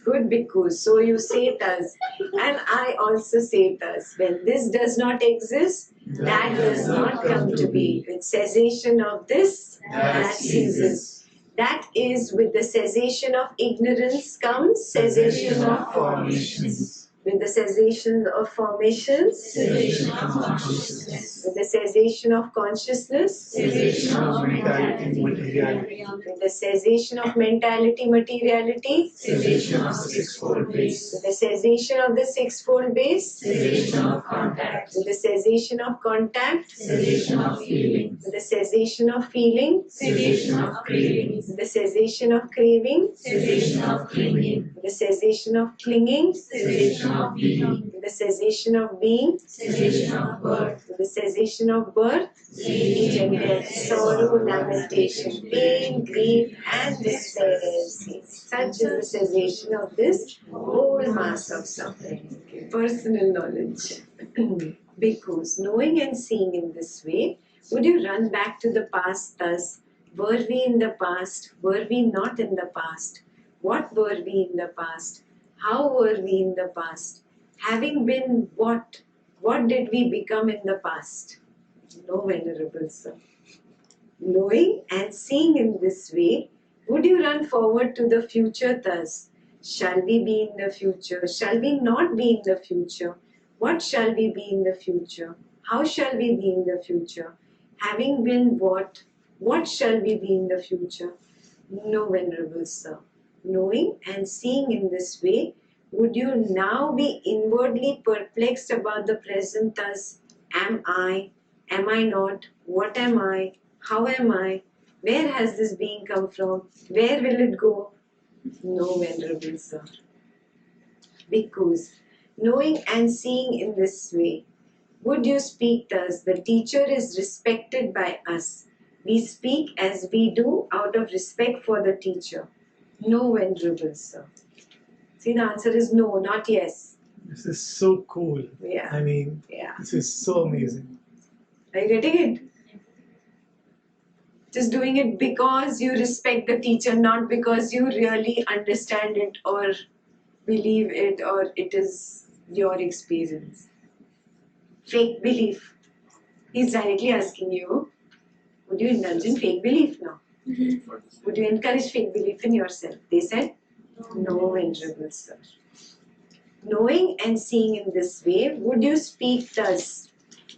Good bhikkhus. So you say thus, and I also say thus. When this does not exist, that does not come to be. With cessation of this, that ceases. That is, with the cessation of ignorance comes cessation of formations. With the cessation of formations, Cessation of consciousness. with the cessation of consciousness, Cessation of mentality, materiality. with the cessation of mentality, materiality, Cessation of sixfold base. with the cessation of the sixfold base, Cessation of contact. with the cessation of contact, Cessation of feeling. with the cessation of feeling, Cessation of craving. with the cessation of craving, Cessation of clinging. with the cessation of clinging, Cessation of being. with the cessation of being, Cessation of birth. with the cessation of birth, age and death, sorrow, lamentation, pain, grief, and despair. Such is the cessation of this whole mass of suffering. Personal knowledge. Bhikkhus, knowing and seeing in this way, would you run back to the past thus? Were we in the past? Were we not in the past? What were we in the past? How were we in the past? Having been what? What did we become in the past? No, Venerable Sir. Knowing and seeing in this way, would you run forward to the future thus? Shall we be in the future? Shall we not be in the future? What shall we be in the future? How shall we be in the future? Having been what? What shall we be in the future? No, Venerable Sir. Knowing and seeing in this way, would you now be inwardly perplexed about the present thus? Am I? Am I not? What am I? How am I? Where has this being come from? Where will it go? No, Venerable Sir. Bhikkhus, knowing and seeing in this way, would you speak thus? The teacher is respected by us. We speak as we do out of respect for the teacher. No, Venerable Sir. See, the answer is no, not yes. This is so cool. Yeah. I mean, Yeah. this is so amazing. Are you getting it? Just doing it because you respect the teacher, not because you really understand it or believe it or it is your experience. Fake belief. He's directly asking you, would you indulge in fake belief now? Would you encourage fake belief in yourself? They said, no, Venerable Sir. Knowing and seeing in this way, would you speak thus?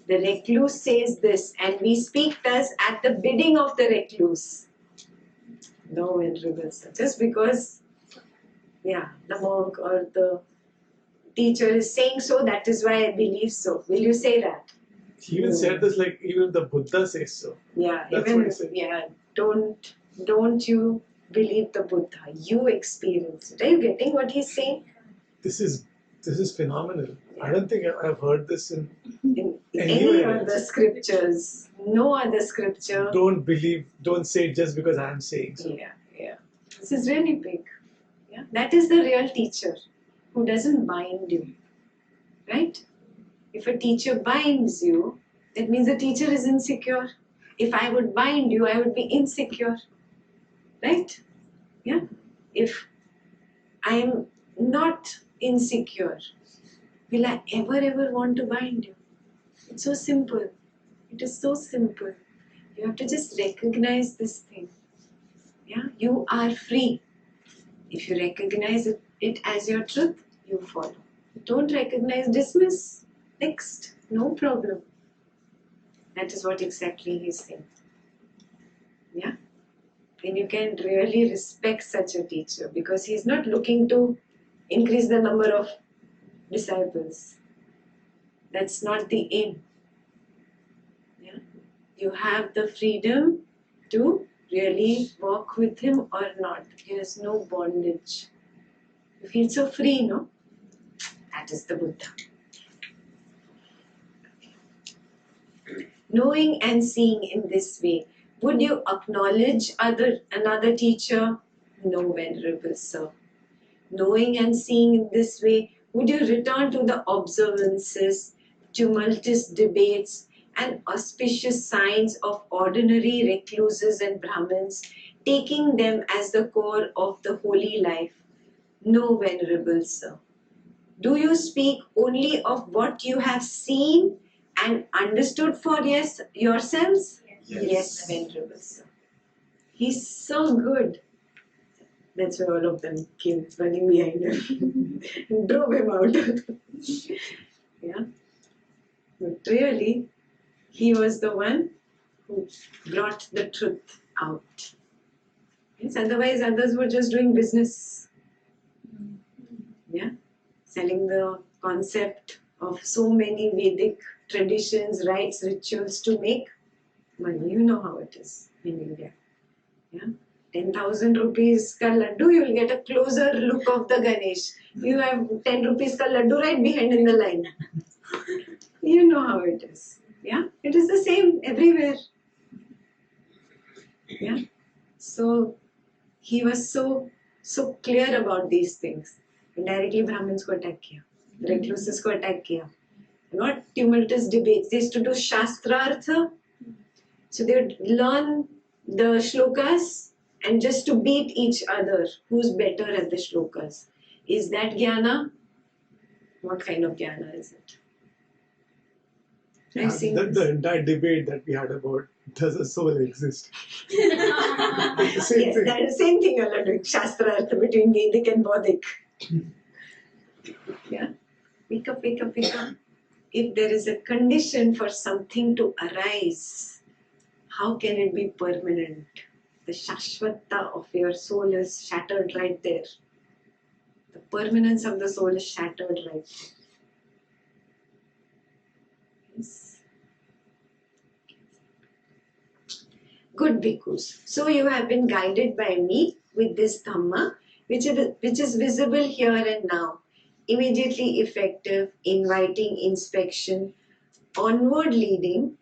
The recluse says this, and we speak thus at the bidding of the recluse. No, Venerable Sir. Just because, the monk or the teacher is saying so, that is why I believe so. Will you say that? He even said this like even the Buddha says so. Yeah, That's even what he said. don't you believe the Buddha? You experience it. Are you getting what he's saying? This is phenomenal. I don't think I've heard this in In any Anywhere other else. scriptures, no other scripture. don't say it just because I'm saying so. Yeah. This is really big. Yeah, that is the real teacher who doesn't bind you, right? If a teacher binds you, that means the teacher is insecure. If I would bind you, I would be insecure, right? Yeah. If I'm not insecure, will I ever want to bind you? It's so simple. It is so simple. You have to just recognize this thing. Yeah, you are free. If you recognize it as your truth, you follow. Don't recognize, dismiss. Next, no problem. That is what exactly he's saying. Yeah? Then you can really respect such a teacher because he's not looking to increase the number of disciples. That's not the aim. Yeah? You have the freedom to really walk with him or not. There is no bondage. You feel so free, no? That is the Buddha. Knowing and seeing in this way, would you acknowledge another teacher? No, Venerable Sir. Knowing and seeing in this way, would you return to the observances, tumultuous debates, and auspicious signs of ordinary recluses and Brahmins, taking them as the core of the holy life? No, Venerable Sir. Do you speak only of what you have seen and understood for yourselves? Yes, Venerable Sir. He's so good. That's why all of them came running behind him and drove him out. Yeah. But really, he was the one who brought the truth out. Yes, otherwise, others were just doing business. Yeah. Selling the concept of so many Vedic traditions, rites, rituals to make money. You know how it is in India. Yeah. 10,000 rupees ka laddu, you will get a closer look of the Ganesh. You have 10 rupees ka laddu right behind in the line. You know how it is. Yeah, it is the same everywhere. Yeah, so he was so clear about these things. Indirectly Brahmins ko attack kiya, recluses ko attack kiya. Not tumultuous debates. They used to do shastrartha. So they would learn the shlokas and just to beat each other, who's better at the shlokas. Is that jnana? What kind of jnana is it? Yeah, the entire debate that we had about does a soul exist? The same Yes, thing. that is the same thing you're doing. Shastrartha between Vedic and Baudic. Yeah. Pick up. If there is a condition for something to arise, how can it be permanent? The shashvata of your soul is shattered right there. The permanence of the soul is shattered right there. Yes. Good bhikkhus. So you have been guided by me with this Dhamma, which is visible here and now, immediately effective, inviting inspection, onward leading,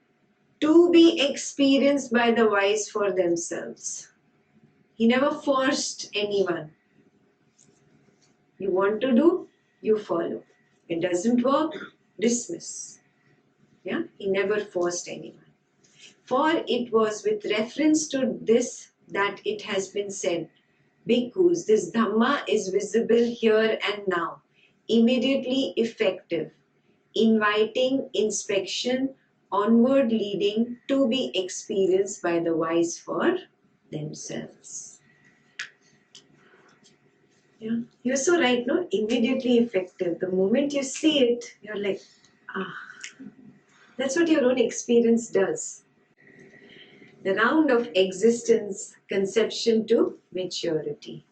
to be experienced by the wise for themselves. He never forced anyone. You want to do, you follow. It doesn't work, dismiss. Yeah, he never forced anyone. For it was with reference to this that it has been said, Bhikkhus, this Dhamma is visible here and now, immediately effective, inviting inspection, onward leading, to be experienced by the wise for themselves. Yeah, you're so right, no? Immediately effective. The moment you see it, you're like, that's what your own experience does. The round of existence, conception to maturity.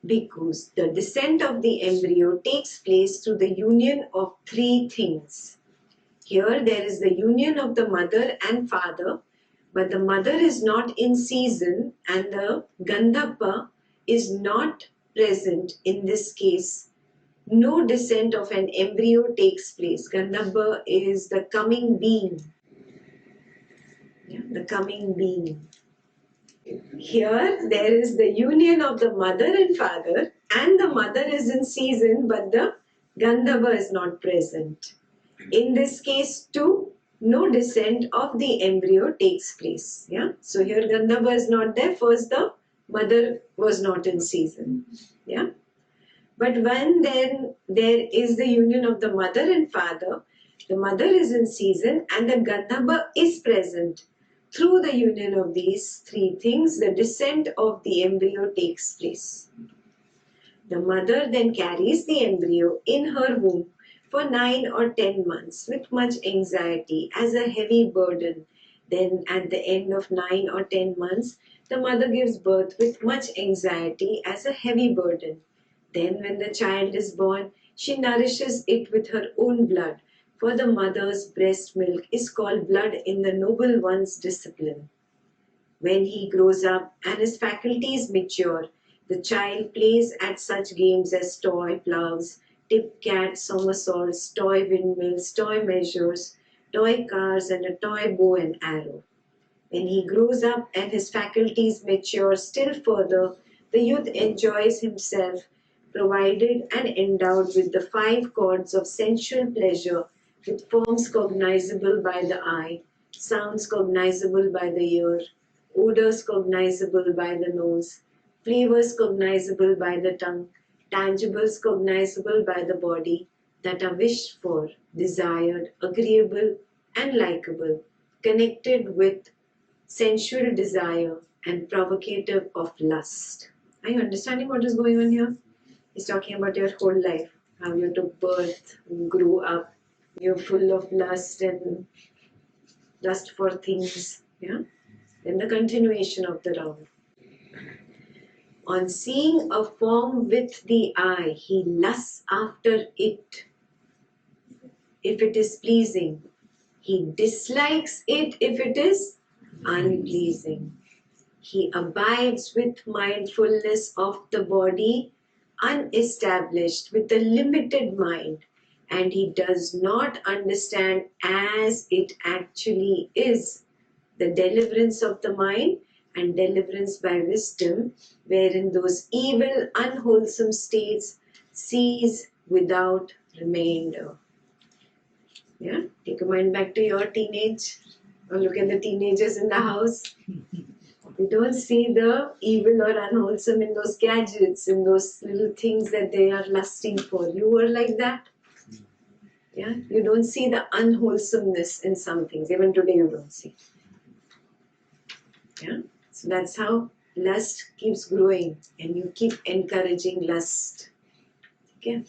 Bhikkhus, the descent of the embryo takes place through the union of three things. Here there is the union of the mother and father, but the mother is not in season and the Gandhapa is not present in this case. No descent of an embryo takes place. Gandhapa is the coming being. Yeah, the coming being. Here there is the union of the mother and father, and the mother is in season, but the Gandhava is not present. In this case too, no descent of the embryo takes place. Yeah. So here Gandhava is not there. First the mother was not in season. Yeah. But when then there is the union of the mother and father, the mother is in season and the Gandhava is present. Through the union of these three things, the descent of the embryo takes place. The mother then carries the embryo in her womb for 9 or 10 months with much anxiety as a heavy burden. Then, at the end of 9 or 10 months, the mother gives birth with much anxiety as a heavy burden. Then, when the child is born, she nourishes it with her own blood, for the mother's breast milk is called blood in the noble one's discipline. When he grows up and his faculties mature, the child plays at such games as toy plows, tip cat somersaults, toy windmills, toy measures, toy cars, and a toy bow and arrow. When he grows up and his faculties mature still further, the youth enjoys himself, provided and endowed with the 5 chords of sensual pleasure, with forms cognizable by the eye, sounds cognizable by the ear, odors cognizable by the nose, flavors cognizable by the tongue, tangibles cognizable by the body, that are wished for, desired, agreeable, and likable, connected with sensual desire and provocative of lust. Are you understanding what is going on here? He's talking about your whole life, how you took birth, grew up, you're full of lust and lust for things. Yeah? Then the continuation of the round. On seeing a form with the eye, he lusts after it if it is pleasing. He dislikes it if it is unpleasing. He abides with mindfulness of the body, unestablished, with a limited mind, and he does not understand as it actually is the deliverance of the mind and deliverance by wisdom, wherein those evil, unwholesome states cease without remainder. Yeah, take your mind back to your teenage, or look at the teenagers in the house. You don't see the evil or unwholesome in those gadgets, in those little things that they are lusting for. You were like that. Yeah, you don't see the unwholesomeness in some things. Even today, you don't see. Yeah, so that's how lust keeps growing, and you keep encouraging lust. Okay.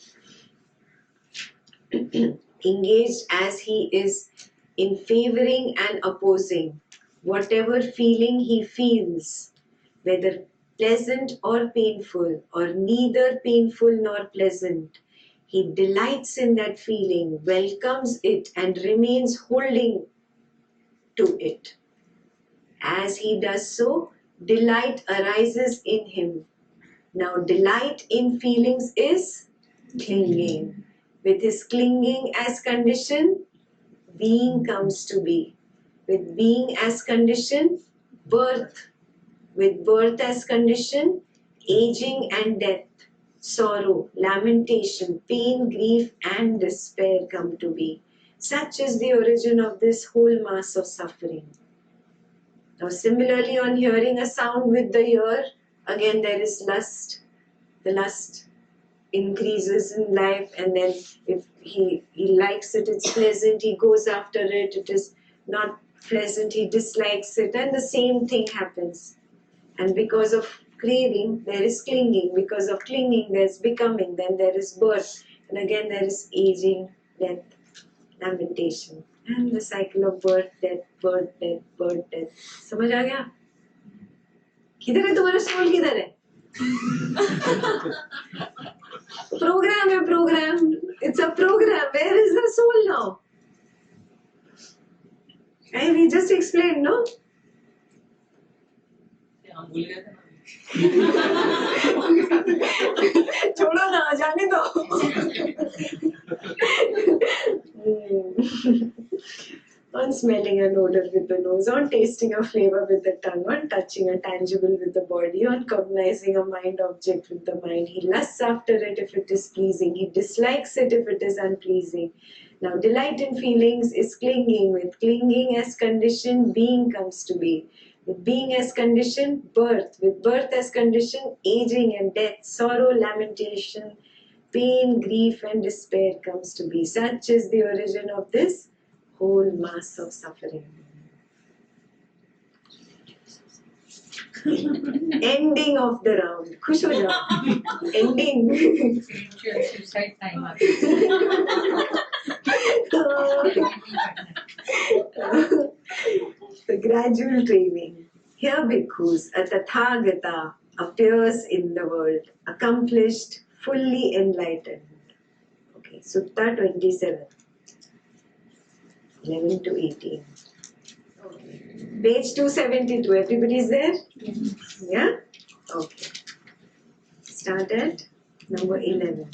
Engaged as he is in favoring and opposing whatever feeling he feels, whether pleasant or painful, or neither painful nor pleasant, he delights in that feeling, welcomes it, and remains holding to it. As he does so, delight arises in him. Now, delight in feelings is clinging. With his clinging as condition, being comes to be. With being as condition, birth. With birth as condition, aging and death, sorrow, lamentation, pain, grief, and despair come to be. Such is the origin of this whole mass of suffering. Now, similarly, on hearing a sound with the ear, again there is lust. The lust increases in life, and then if he likes it, it's pleasant, he goes after it. It is not pleasant, he dislikes it, and the same thing happens. And because of craving, there is clinging. Because of clinging, there's becoming. Then there is birth. And again, there is aging, death, lamentation. And the cycle of birth, death, birth, death, birth, death. समझ आ गया? किधर है तुम्हारा soul किधर है? Program है program. It's a program. Where is the soul now? And we just explained, no? हम भूल गए थे ना छोड़ो ना, जाने दो. On smelling an odor with the nose, on tasting a flavor with the tongue, on touching a tangible with the body, on cognizing a mind object with the mind. He lusts after it if it is pleasing. He dislikes it if it is unpleasing. Now, delight in feelings is clinging. With clinging as condition, being comes to be. With being as condition, birth. With birth as condition, aging and death, sorrow, lamentation, pain, grief, and despair comes to be. Such is the origin of this whole mass of suffering. Ending of the round. खुश हो जाओ. Ending. Spiritual suicide time. The gradual training. Here bhikkhus, a tathagata appears in the world, accomplished, fully enlightened. Okay, Sutta 27, 11 to 18. Page 272, everybody's there? Yeah? Okay. Start at number 11.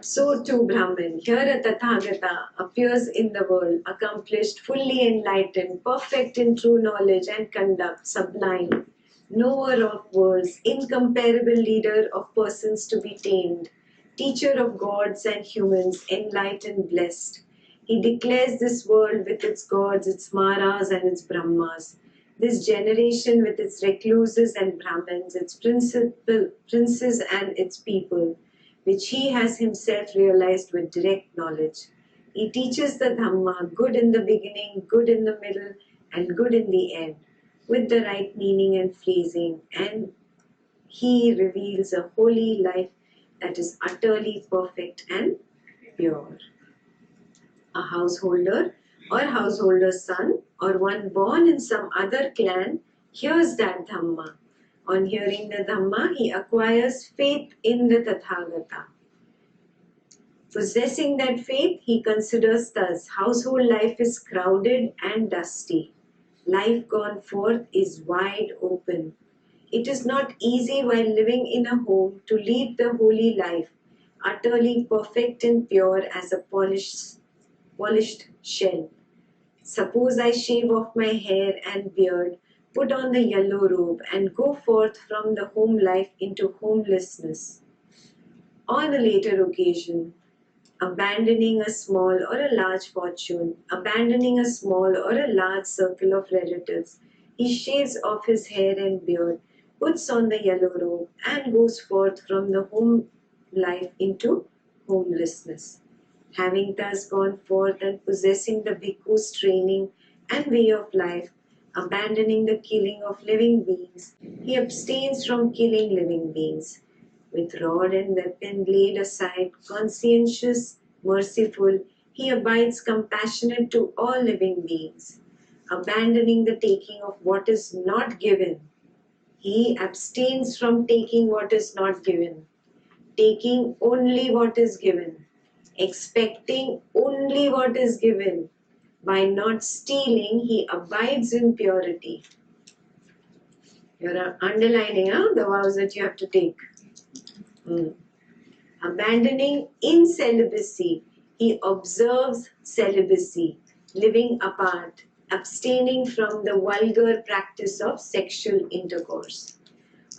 So too Brahman, here a Tathagata appears in the world, accomplished, fully enlightened, perfect in true knowledge and conduct, sublime, knower of worlds, incomparable leader of persons to be tamed, teacher of gods and humans, enlightened, blessed. He declares this world with its gods, its maras and its brahmas, this generation with its recluses and brahmins, its princes and its people, which he has himself realized with direct knowledge. He teaches the Dhamma, good in the beginning, good in the middle, and good in the end, with the right meaning and phrasing, and he reveals a holy life that is utterly perfect and pure. A householder or householder's son or one born in some other clan hears that Dhamma. On hearing the Dhamma, he acquires faith in the Tathagata. Possessing that faith, he considers thus household life is crowded and dusty. Life gone forth is wide open. It is not easy while living in a home to lead the holy life, utterly perfect and pure as a polished shell. Suppose I shave off my hair and beard, put on the yellow robe, and go forth from the home life into homelessness. On a later occasion, abandoning a small or a large fortune, abandoning a small or a large circle of relatives, he shaves off his hair and beard, puts on the yellow robe, and goes forth from the home life into homelessness. Having thus gone forth and possessing the bhikkhu's training and way of life, abandoning the killing of living beings, he abstains from killing living beings. With rod and weapon laid aside, conscientious, merciful, he abides compassionate to all living beings. Abandoning the taking of what is not given, he abstains from taking what is not given, taking only what is given, expecting only what is given. By not stealing, he abides in purity. You're underlining the vows that you have to take. Abandoning incelibacy, he observes celibacy, living apart, abstaining from the vulgar practice of sexual intercourse.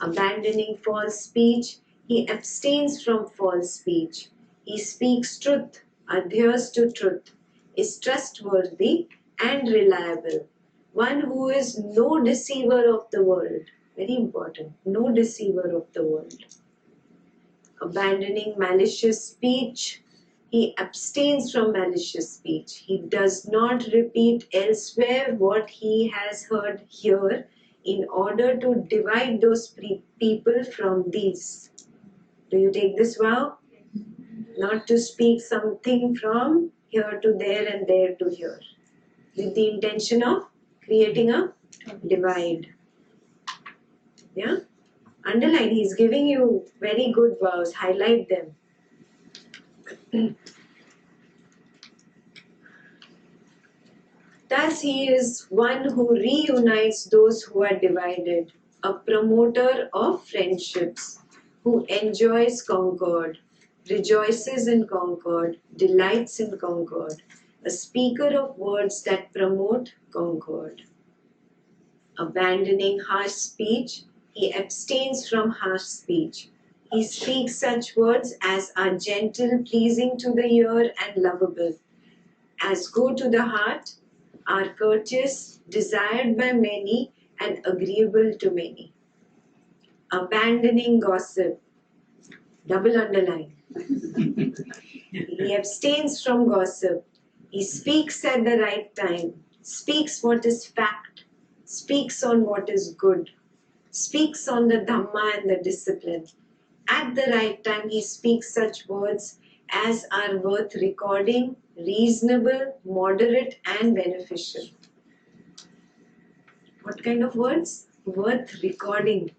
Abandoning false speech, he abstains from false speech. He speaks truth, adheres to truth, is trustworthy and reliable. One who is no deceiver of the world. Very important, no deceiver of the world. Abandoning malicious speech, he abstains from malicious speech. He does not repeat elsewhere what he has heard here in order to divide those people from these. Do you take this vow? Not to speak something from here to there and there to here, with the intention of creating a divide. Yeah? Underline, he's giving you very good vows, highlight them. Thus, he is one who reunites those who are divided, a promoter of friendships, who enjoys concord, rejoices in concord, delights in concord, a speaker of words that promote concord. Abandoning harsh speech, he abstains from harsh speech. He speaks such words as are gentle, pleasing to the ear, and lovable, as go to the heart, are courteous, desired by many, and agreeable to many. Abandoning gossip, double underline. He abstains from gossip. He speaks at the right time, speaks what is fact, speaks on what is good, speaks on the Dhamma and the discipline. At the right time, he speaks such words as are worth recording, reasonable, moderate, and beneficial. What kind of words? Worth recording.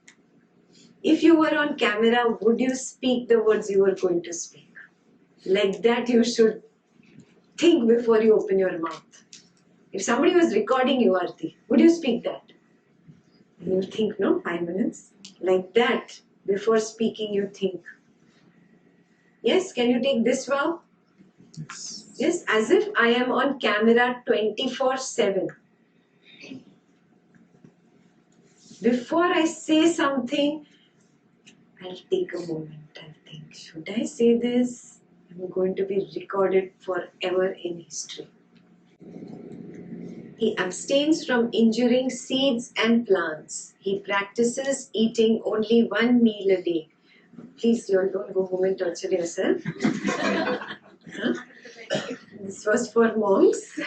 If you were on camera, would you speak the words you were going to speak? Like that, you should think before you open your mouth. If somebody was recording you, Aarti, would you speak that? And you think, no, 5 minutes. Like that, before speaking, you think. Yes, can you take this vow? Yes, as if I am on camera 24/7. Before I say something, I'll take a moment. I'll think, should I say this? I'm going to be recorded forever in history. He abstains from injuring seeds and plants. He practices eating only one meal a day. Please, you all don't go home and torture yourself. Huh? This was for monks.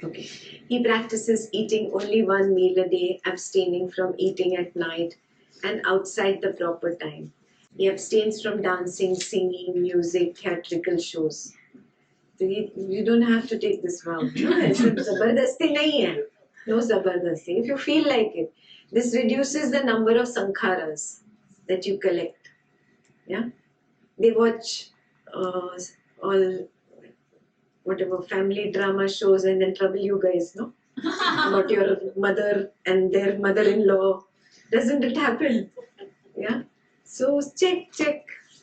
Okay. He practices eating only one meal a day, abstaining from eating at night and outside the proper time. He abstains from dancing, singing, music, theatrical shows. So you don't have to take this vow. No, zabardasti nahi hai. No zabardasti. If you feel like it, this reduces the number of sankharas that you collect. Yeah, they watch all whatever family drama shows and then trouble you guys, no? About your mother and their mother-in-law. Doesn't it happen? Yeah. So check.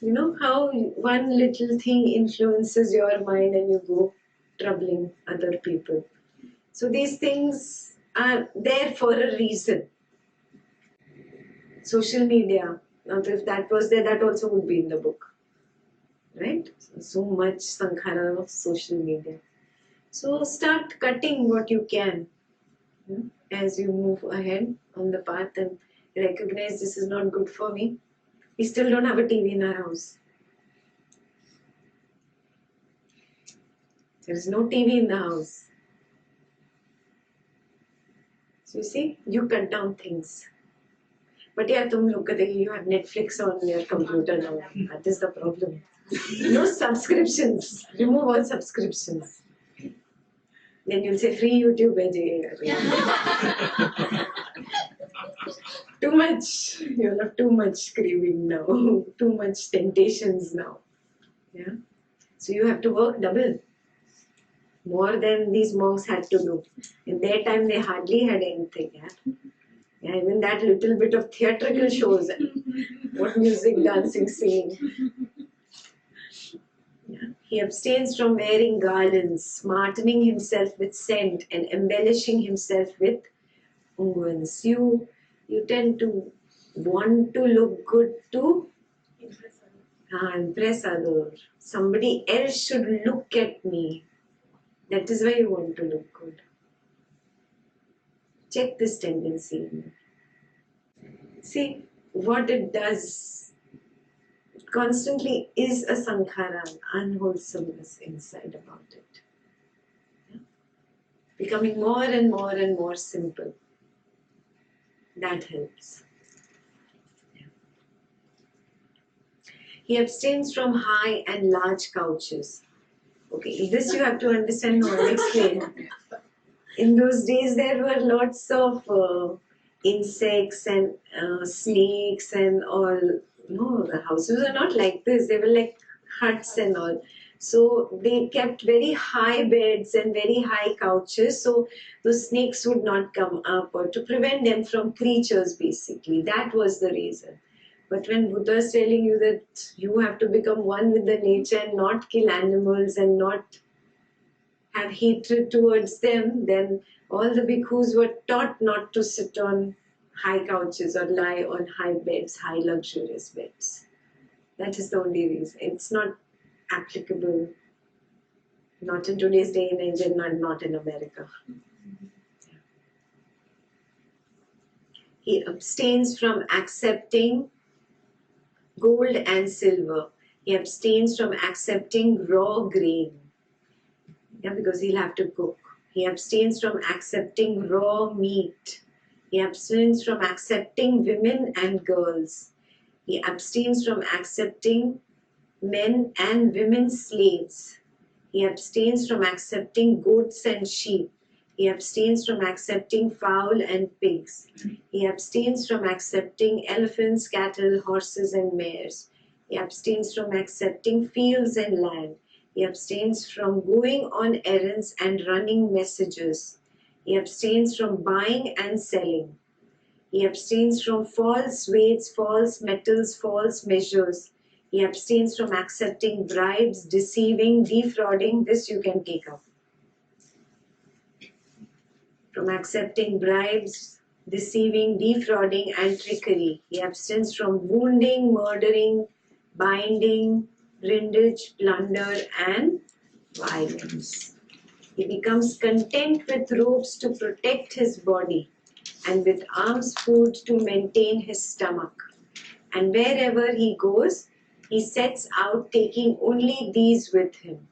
You know how one little thing influences your mind and you go troubling other people. So these things are there for a reason. Social media. Now if that was there, that also would be in the book. Right? So much sankhara of social media. So start cutting what you can as you move ahead on the path and recognize this is not good for me. We still don't have a TV in our house. There is no TV in the house. So you see, you cut down things. But yeah, you have Netflix on your computer now. That is the problem. No subscriptions. Remove all subscriptions. Then you'll say free YouTube. Too much. You'll have too much craving now. Too much temptations now. Yeah. So you have to work double. More than these monks had to do. In their time, they hardly had anything. Yeah, even that little bit of theatrical shows. What music, dancing, singing. Yeah. He abstains from wearing garlands, smartening himself with scent, and embellishing himself with unguents. You tend to want to look good to impress others. Somebody else should look at me. That is why you want to look good. Check this tendency. See what it does. It constantly is a sankhara, unwholesomeness inside about it. Yeah? Becoming more and more simple. That helps. Yeah. He abstains from high and large couches. Okay, this you have to understand. No, I'll explain. In those days, there were lots of insects and snakes and all. No, the houses are not like this. They were like huts and all. So they kept very high beds and very high couches. So those snakes would not come up, or to prevent them from creatures, basically. That was the reason. But when Buddha is telling you that you have to become one with the nature and not kill animals and not have hatred towards them, then all the bhikkhus were taught not to sit on high couches or lie on high beds, high luxurious beds. That is the only reason. It's not applicable, not in today's day and age and not in America. He abstains from accepting gold and silver. He abstains from accepting raw grain. Yeah, because he'll have to cook. He abstains from accepting raw meat. He abstains from accepting women and girls. He abstains from accepting men and women slaves. He abstains from accepting goats and sheep. He abstains from accepting fowl and pigs. He abstains from accepting elephants, cattle, horses, and mares. He abstains from accepting fields and land. He abstains from going on errands and running messages. He abstains from buying and selling. He abstains from false weights, false metals, false measures. He abstains from accepting bribes, deceiving, defrauding. This you can take up. From accepting bribes, deceiving, defrauding, and trickery. He abstains from wounding, murdering, binding, brindage, plunder, and violence. He becomes content with ropes to protect his body and with alms food to maintain his stomach. And wherever he goes, he sets out taking only these with him.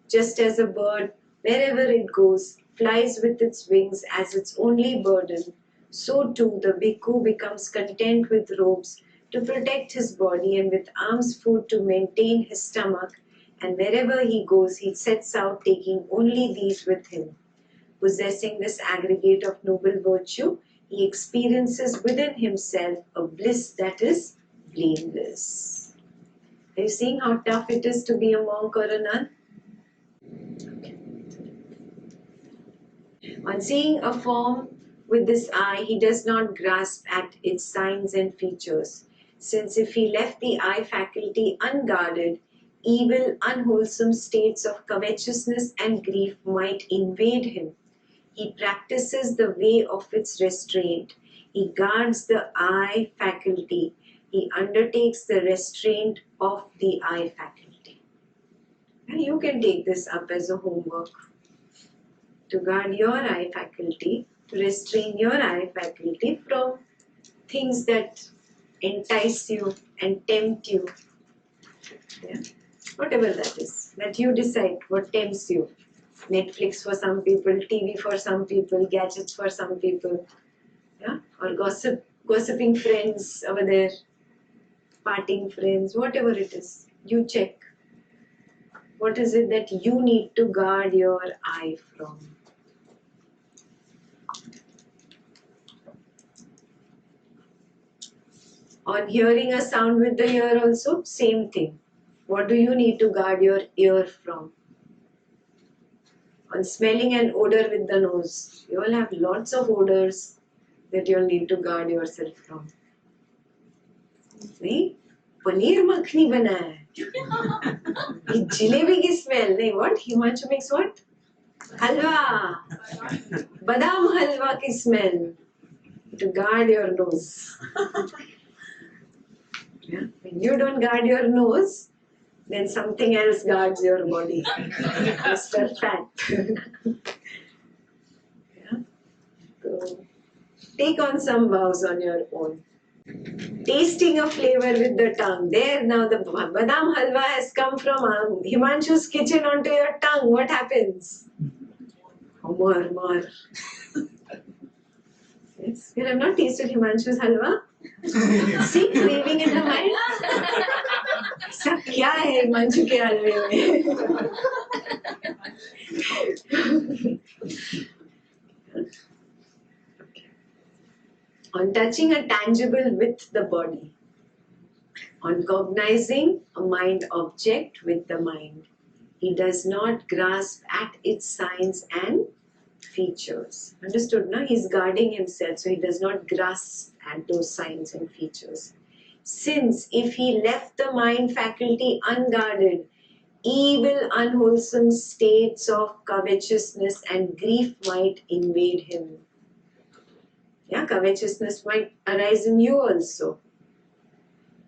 Just as a bird, wherever it goes, flies with its wings as its only burden, so too the bhikkhu becomes content with robes to protect his body and with alms food to maintain his stomach, and wherever he goes, he sets out taking only these with him. Possessing this aggregate of noble virtue, he experiences within himself a bliss that is blameless. Are you seeing how tough it is to be a monk or a nun? On seeing a form with this eye, he does not grasp at its signs and features, since if he left the eye faculty unguarded, evil, unwholesome states of covetousness and grief might invade him. He practices the way of its restraint. He guards the eye faculty. He undertakes the restraint of the eye faculty. And you can take this up as a homework. To guard your eye faculty, to restrain your eye faculty from things that entice you and tempt you. Yeah? Whatever that is, that you decide what tempts you. Netflix for some people, TV for some people, gadgets for some people, yeah, or gossiping friends over there, partying friends, whatever it is. You check. What is it that you need to guard your eye from? On hearing a sound with the ear also, same thing. What do you need to guard your ear from? On smelling an odor with the nose, you will have lots of odors that you'll need to guard yourself from. नहीं? पनीर मखनी बना है. ये जलेबी की smell. नहीं, what? Himanshu makes what? Halwa. Badam halwa की smell. To guard your nose. Yeah? When you don't guard your nose, then something else guards your body. Mr. Fat. Yeah? So, take on some vows on your own. Tasting a flavor with the tongue. There now the badam halwa has come from Himanshu's kitchen onto your tongue. What happens? More. Yes. You have not tasted Himanshu's halwa? See, craving in the mind. ऐसा क्या है हिमांशु के हलवे में? On touching a tangible with the body. On cognizing a mind object with the mind. He does not grasp at its signs and features. Understood, no? He's guarding himself, so he does not grasp at those signs and features. Since if he left the mind faculty unguarded, evil, unwholesome states of covetousness and grief might invade him. Yeah, covetousness might arise in you also.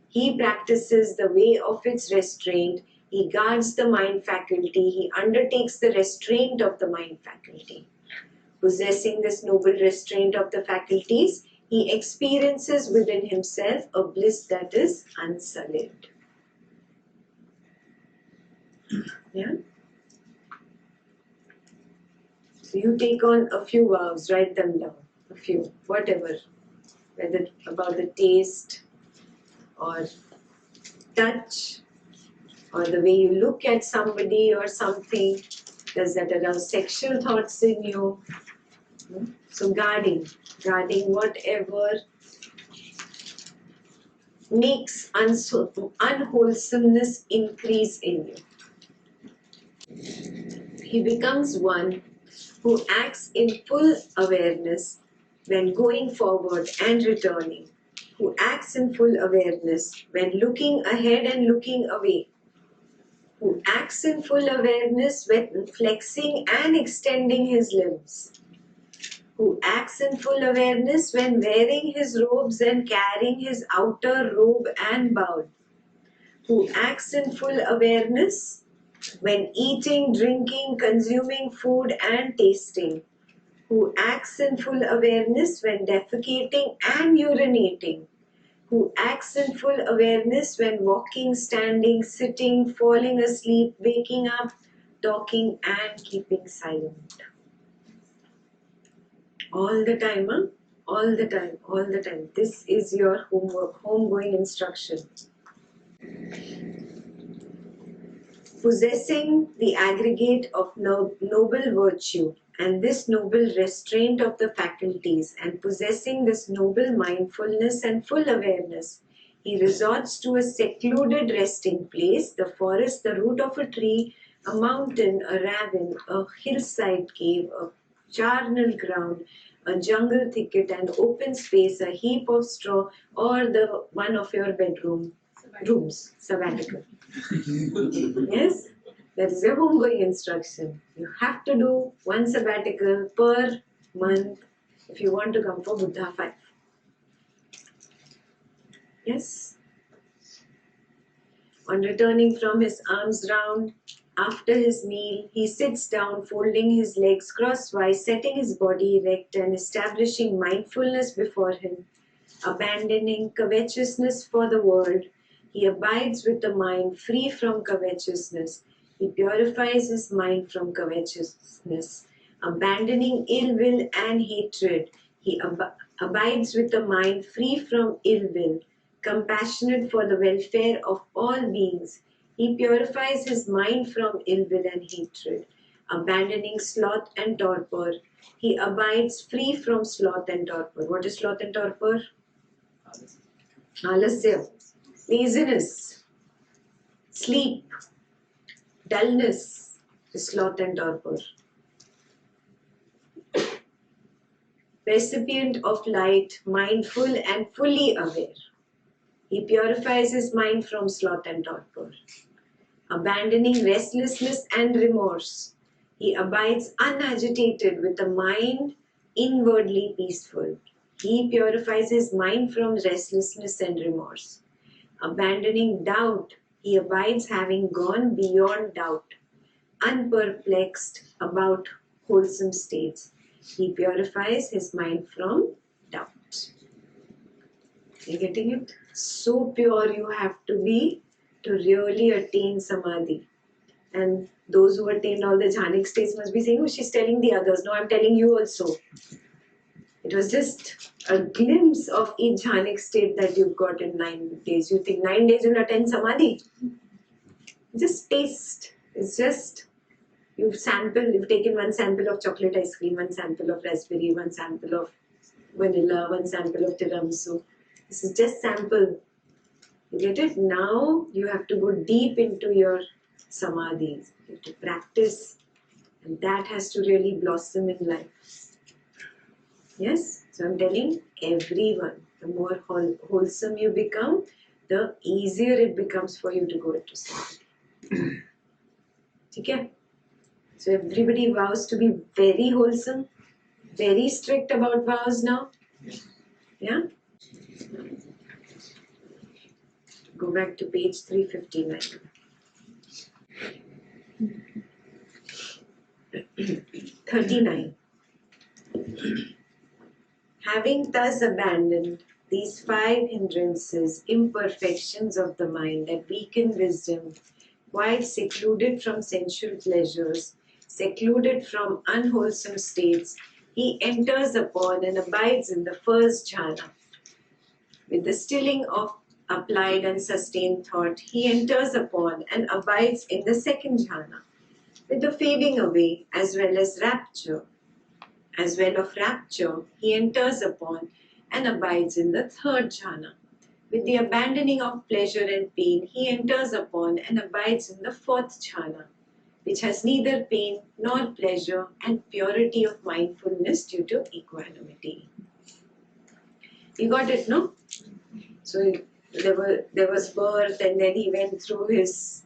He practices the way of its restraint. He guards the mind faculty. He undertakes the restraint of the mind faculty. Possessing this noble restraint of the faculties, he experiences within himself a bliss that is unsullied. Yeah? So you take on a few vows, write them down. a few, whatever, whether about the taste or touch or the way you look at somebody or something. Does that arouse sexual thoughts in you? So guarding whatever makes unwholesomeness increase in you. He becomes one who acts in full awareness when going forward and returning, who acts in full awareness when looking ahead and looking away, who acts in full awareness when flexing and extending his limbs, who acts in full awareness when wearing his robes and carrying his outer robe and bowed, who acts in full awareness when eating, drinking, consuming food and tasting, who acts in full awareness when defecating and urinating, who acts in full awareness when walking, standing, sitting, falling asleep, waking up, talking and keeping silent. All the time, huh? All the time, all the time. This is your homework, homegoing instruction. Possessing the aggregate of noble virtue and this noble restraint of the faculties, and possessing this noble mindfulness and full awareness, he resorts to a secluded resting place, the forest, the root of a tree, a mountain, a ravine, a hillside cave, a charnel ground, a jungle thicket, an open space, a heap of straw, or the one of your bedroom rooms, sabbatical. Yes, that is your homegoing instruction. You have to do one sabbatical per month if you want to come for Buddha 5. Yes. On returning from his arms round, after his meal, he sits down, folding his legs crosswise, setting his body erect and establishing mindfulness before him, abandoning covetousness for the world. He abides with the mind free from covetousness. He purifies his mind from covetousness. Abandoning ill will and hatred, he abides with the mind free from ill will, compassionate for the welfare of all beings. He purifies his mind from ill will and hatred. Abandoning sloth and torpor, he abides free from sloth and torpor. What is sloth and torpor? Alasya, laziness, sleep, dullness, sloth and torpor. Recipient of light, mindful and fully aware. He purifies his mind from sloth and torpor. Abandoning restlessness and remorse, he abides unagitated with a mind inwardly peaceful. He purifies his mind from restlessness and remorse. Abandoning doubt, he abides having gone beyond doubt, unperplexed about wholesome states. He purifies his mind from doubt. You getting it? So pure you have to be to really attain samadhi. And those who attained all the jhanic states must be saying, oh, she's telling the others. No, I'm telling you also. It was just a glimpse of each jhanic state that you've got in 9 days. You think 9 days you'll attain samadhi? Just taste. It's just, you've taken one sample of chocolate ice cream, one sample of raspberry, one sample of vanilla, one sample of tiramisu. This is just sample. You get it? Now you have to go deep into your samadhis. You have to practice, and that has to really blossom in life. Yes? So I'm telling everyone, the more wholesome you become, the easier it becomes for you to go into samadhi. Okay? So everybody vows to be very wholesome, very strict about vows now. Yeah? Go back to page 359. 39. Having thus abandoned these 5 hindrances, imperfections of the mind that weaken wisdom, quite secluded from sensual pleasures, secluded from unwholesome states, he enters upon and abides in the first jhana. With the stilling of applied and sustained thought, he enters upon and abides in the second jhana. With the fading away as well of rapture, he enters upon and abides in the third jhana. With the abandoning of pleasure and pain, he enters upon and abides in the fourth jhana, which has neither pain nor pleasure and purity of mindfulness due to equanimity. You got it, no? So there was birth, and then he went through his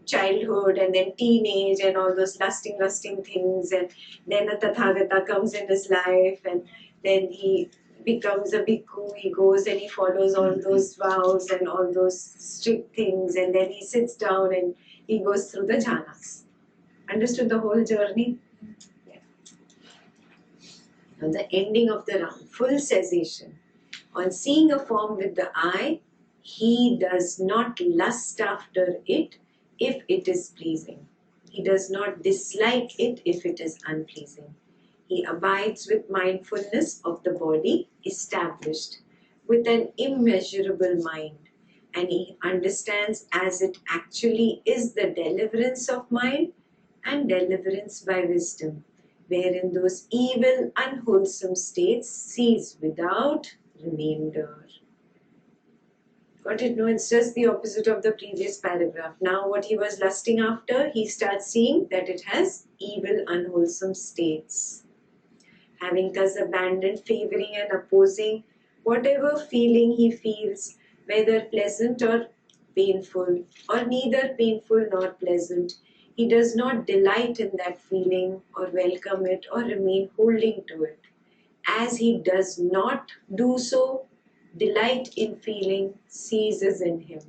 childhood and then teenage and all those lusting things, and then a Tathagata comes in his life, and then he becomes a bhikkhu. He goes and he follows all those vows and all those strict things, and then he sits down and he goes through the jhanas. Understood the whole journey? Yeah. On the ending of the round, full cessation. On seeing a form with the eye, he does not lust after it if it is pleasing. He does not dislike it if it is unpleasing. He abides with mindfulness of the body established with an immeasurable mind, and he understands as it actually is the deliverance of mind and deliverance by wisdom, wherein those evil, unwholesome states cease without remainder. Got it? No, it's just the opposite of the previous paragraph. Now what he was lusting after, he starts seeing that it has evil, unwholesome states. Having thus abandoned favoring and opposing, whatever feeling he feels, whether pleasant or painful, or neither painful nor pleasant, he does not delight in that feeling or welcome it or remain holding to it. As he does not do so, delight in feeling ceases in him.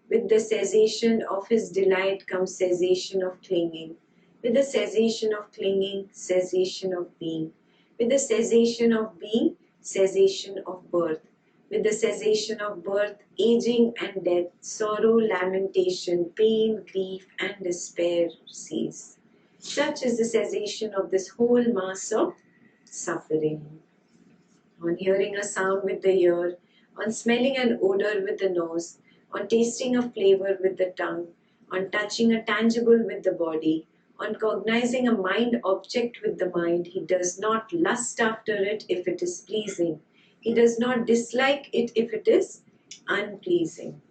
With the cessation of his delight comes cessation of clinging. With the cessation of clinging, cessation of being. With the cessation of being, cessation of birth. With the cessation of birth, aging and death, sorrow, lamentation, pain, grief, and despair cease. Such is the cessation of this whole mass of suffering. On hearing a sound with the ear, on smelling an odor with the nose, on tasting a flavor with the tongue, on touching a tangible with the body, on cognizing a mind object with the mind, he does not lust after it if it is pleasing. He does not dislike it if it is unpleasing.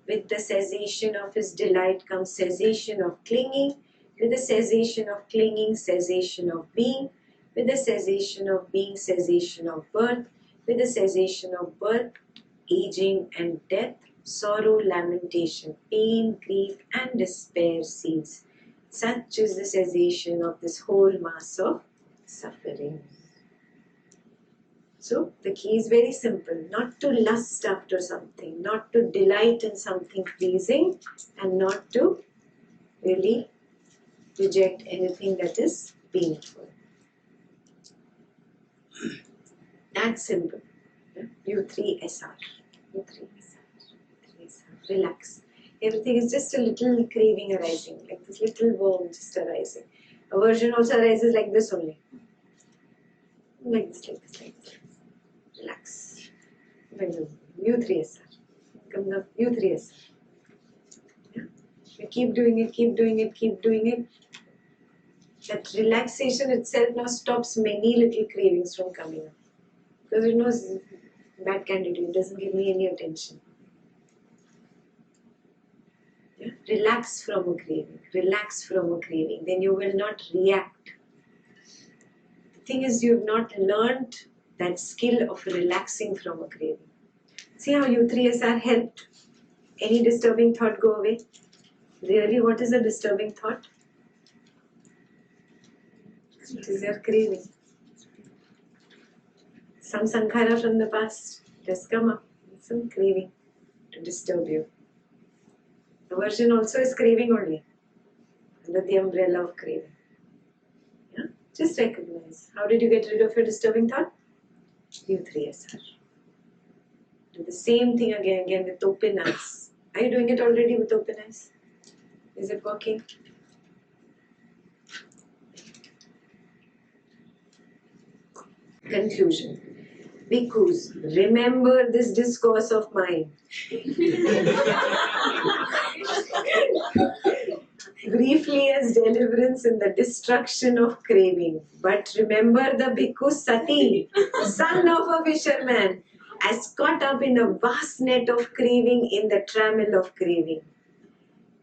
With the cessation of his delight comes cessation of clinging. With the cessation of clinging, cessation of being. With the cessation of being, cessation of birth. With the cessation of birth, aging and death, sorrow, lamentation, pain, grief, and despair cease. Such is the cessation of this whole mass of suffering. So, the key is very simple, not to lust after something, not to delight in something pleasing, and not to really reject anything that is painful. That's simple. U3SR. Relax. Everything is just a little craving arising, like this little worm just arising. Aversion also arises like this only. Like this, like this, like this. Relax. U3SR. Comes up U3SR. Yeah? You keep doing it, keep doing it, keep doing it. That relaxation itself now stops many little cravings from coming up. Because it knows bad candidate, doesn't give me any attention. Yeah? Relax from a craving. Relax from a craving. Then you will not react. The thing is, you have not learned that skill of relaxing from a craving. See how U3SR helped any disturbing thought go away? Really, what is a disturbing thought? It is your craving. Some sankhara from the past has come up. Some craving to disturb you. Aversion also is craving only, under the umbrella of craving. Yeah? Just recognize. How did you get rid of your disturbing thought? U3SR. Do the same thing again with open eyes. Are you doing it already with open eyes? Is it working? Conclusion. Bhikkhus, remember this discourse of mine. Briefly as deliverance in the destruction of craving. But remember the bhikkhu Sati, son of a fisherman, as caught up in a vast net of craving in the trammel of craving.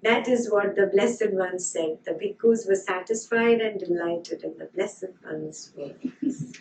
That is what the Blessed One said. The bhikkhus were satisfied and delighted in the Blessed One's words.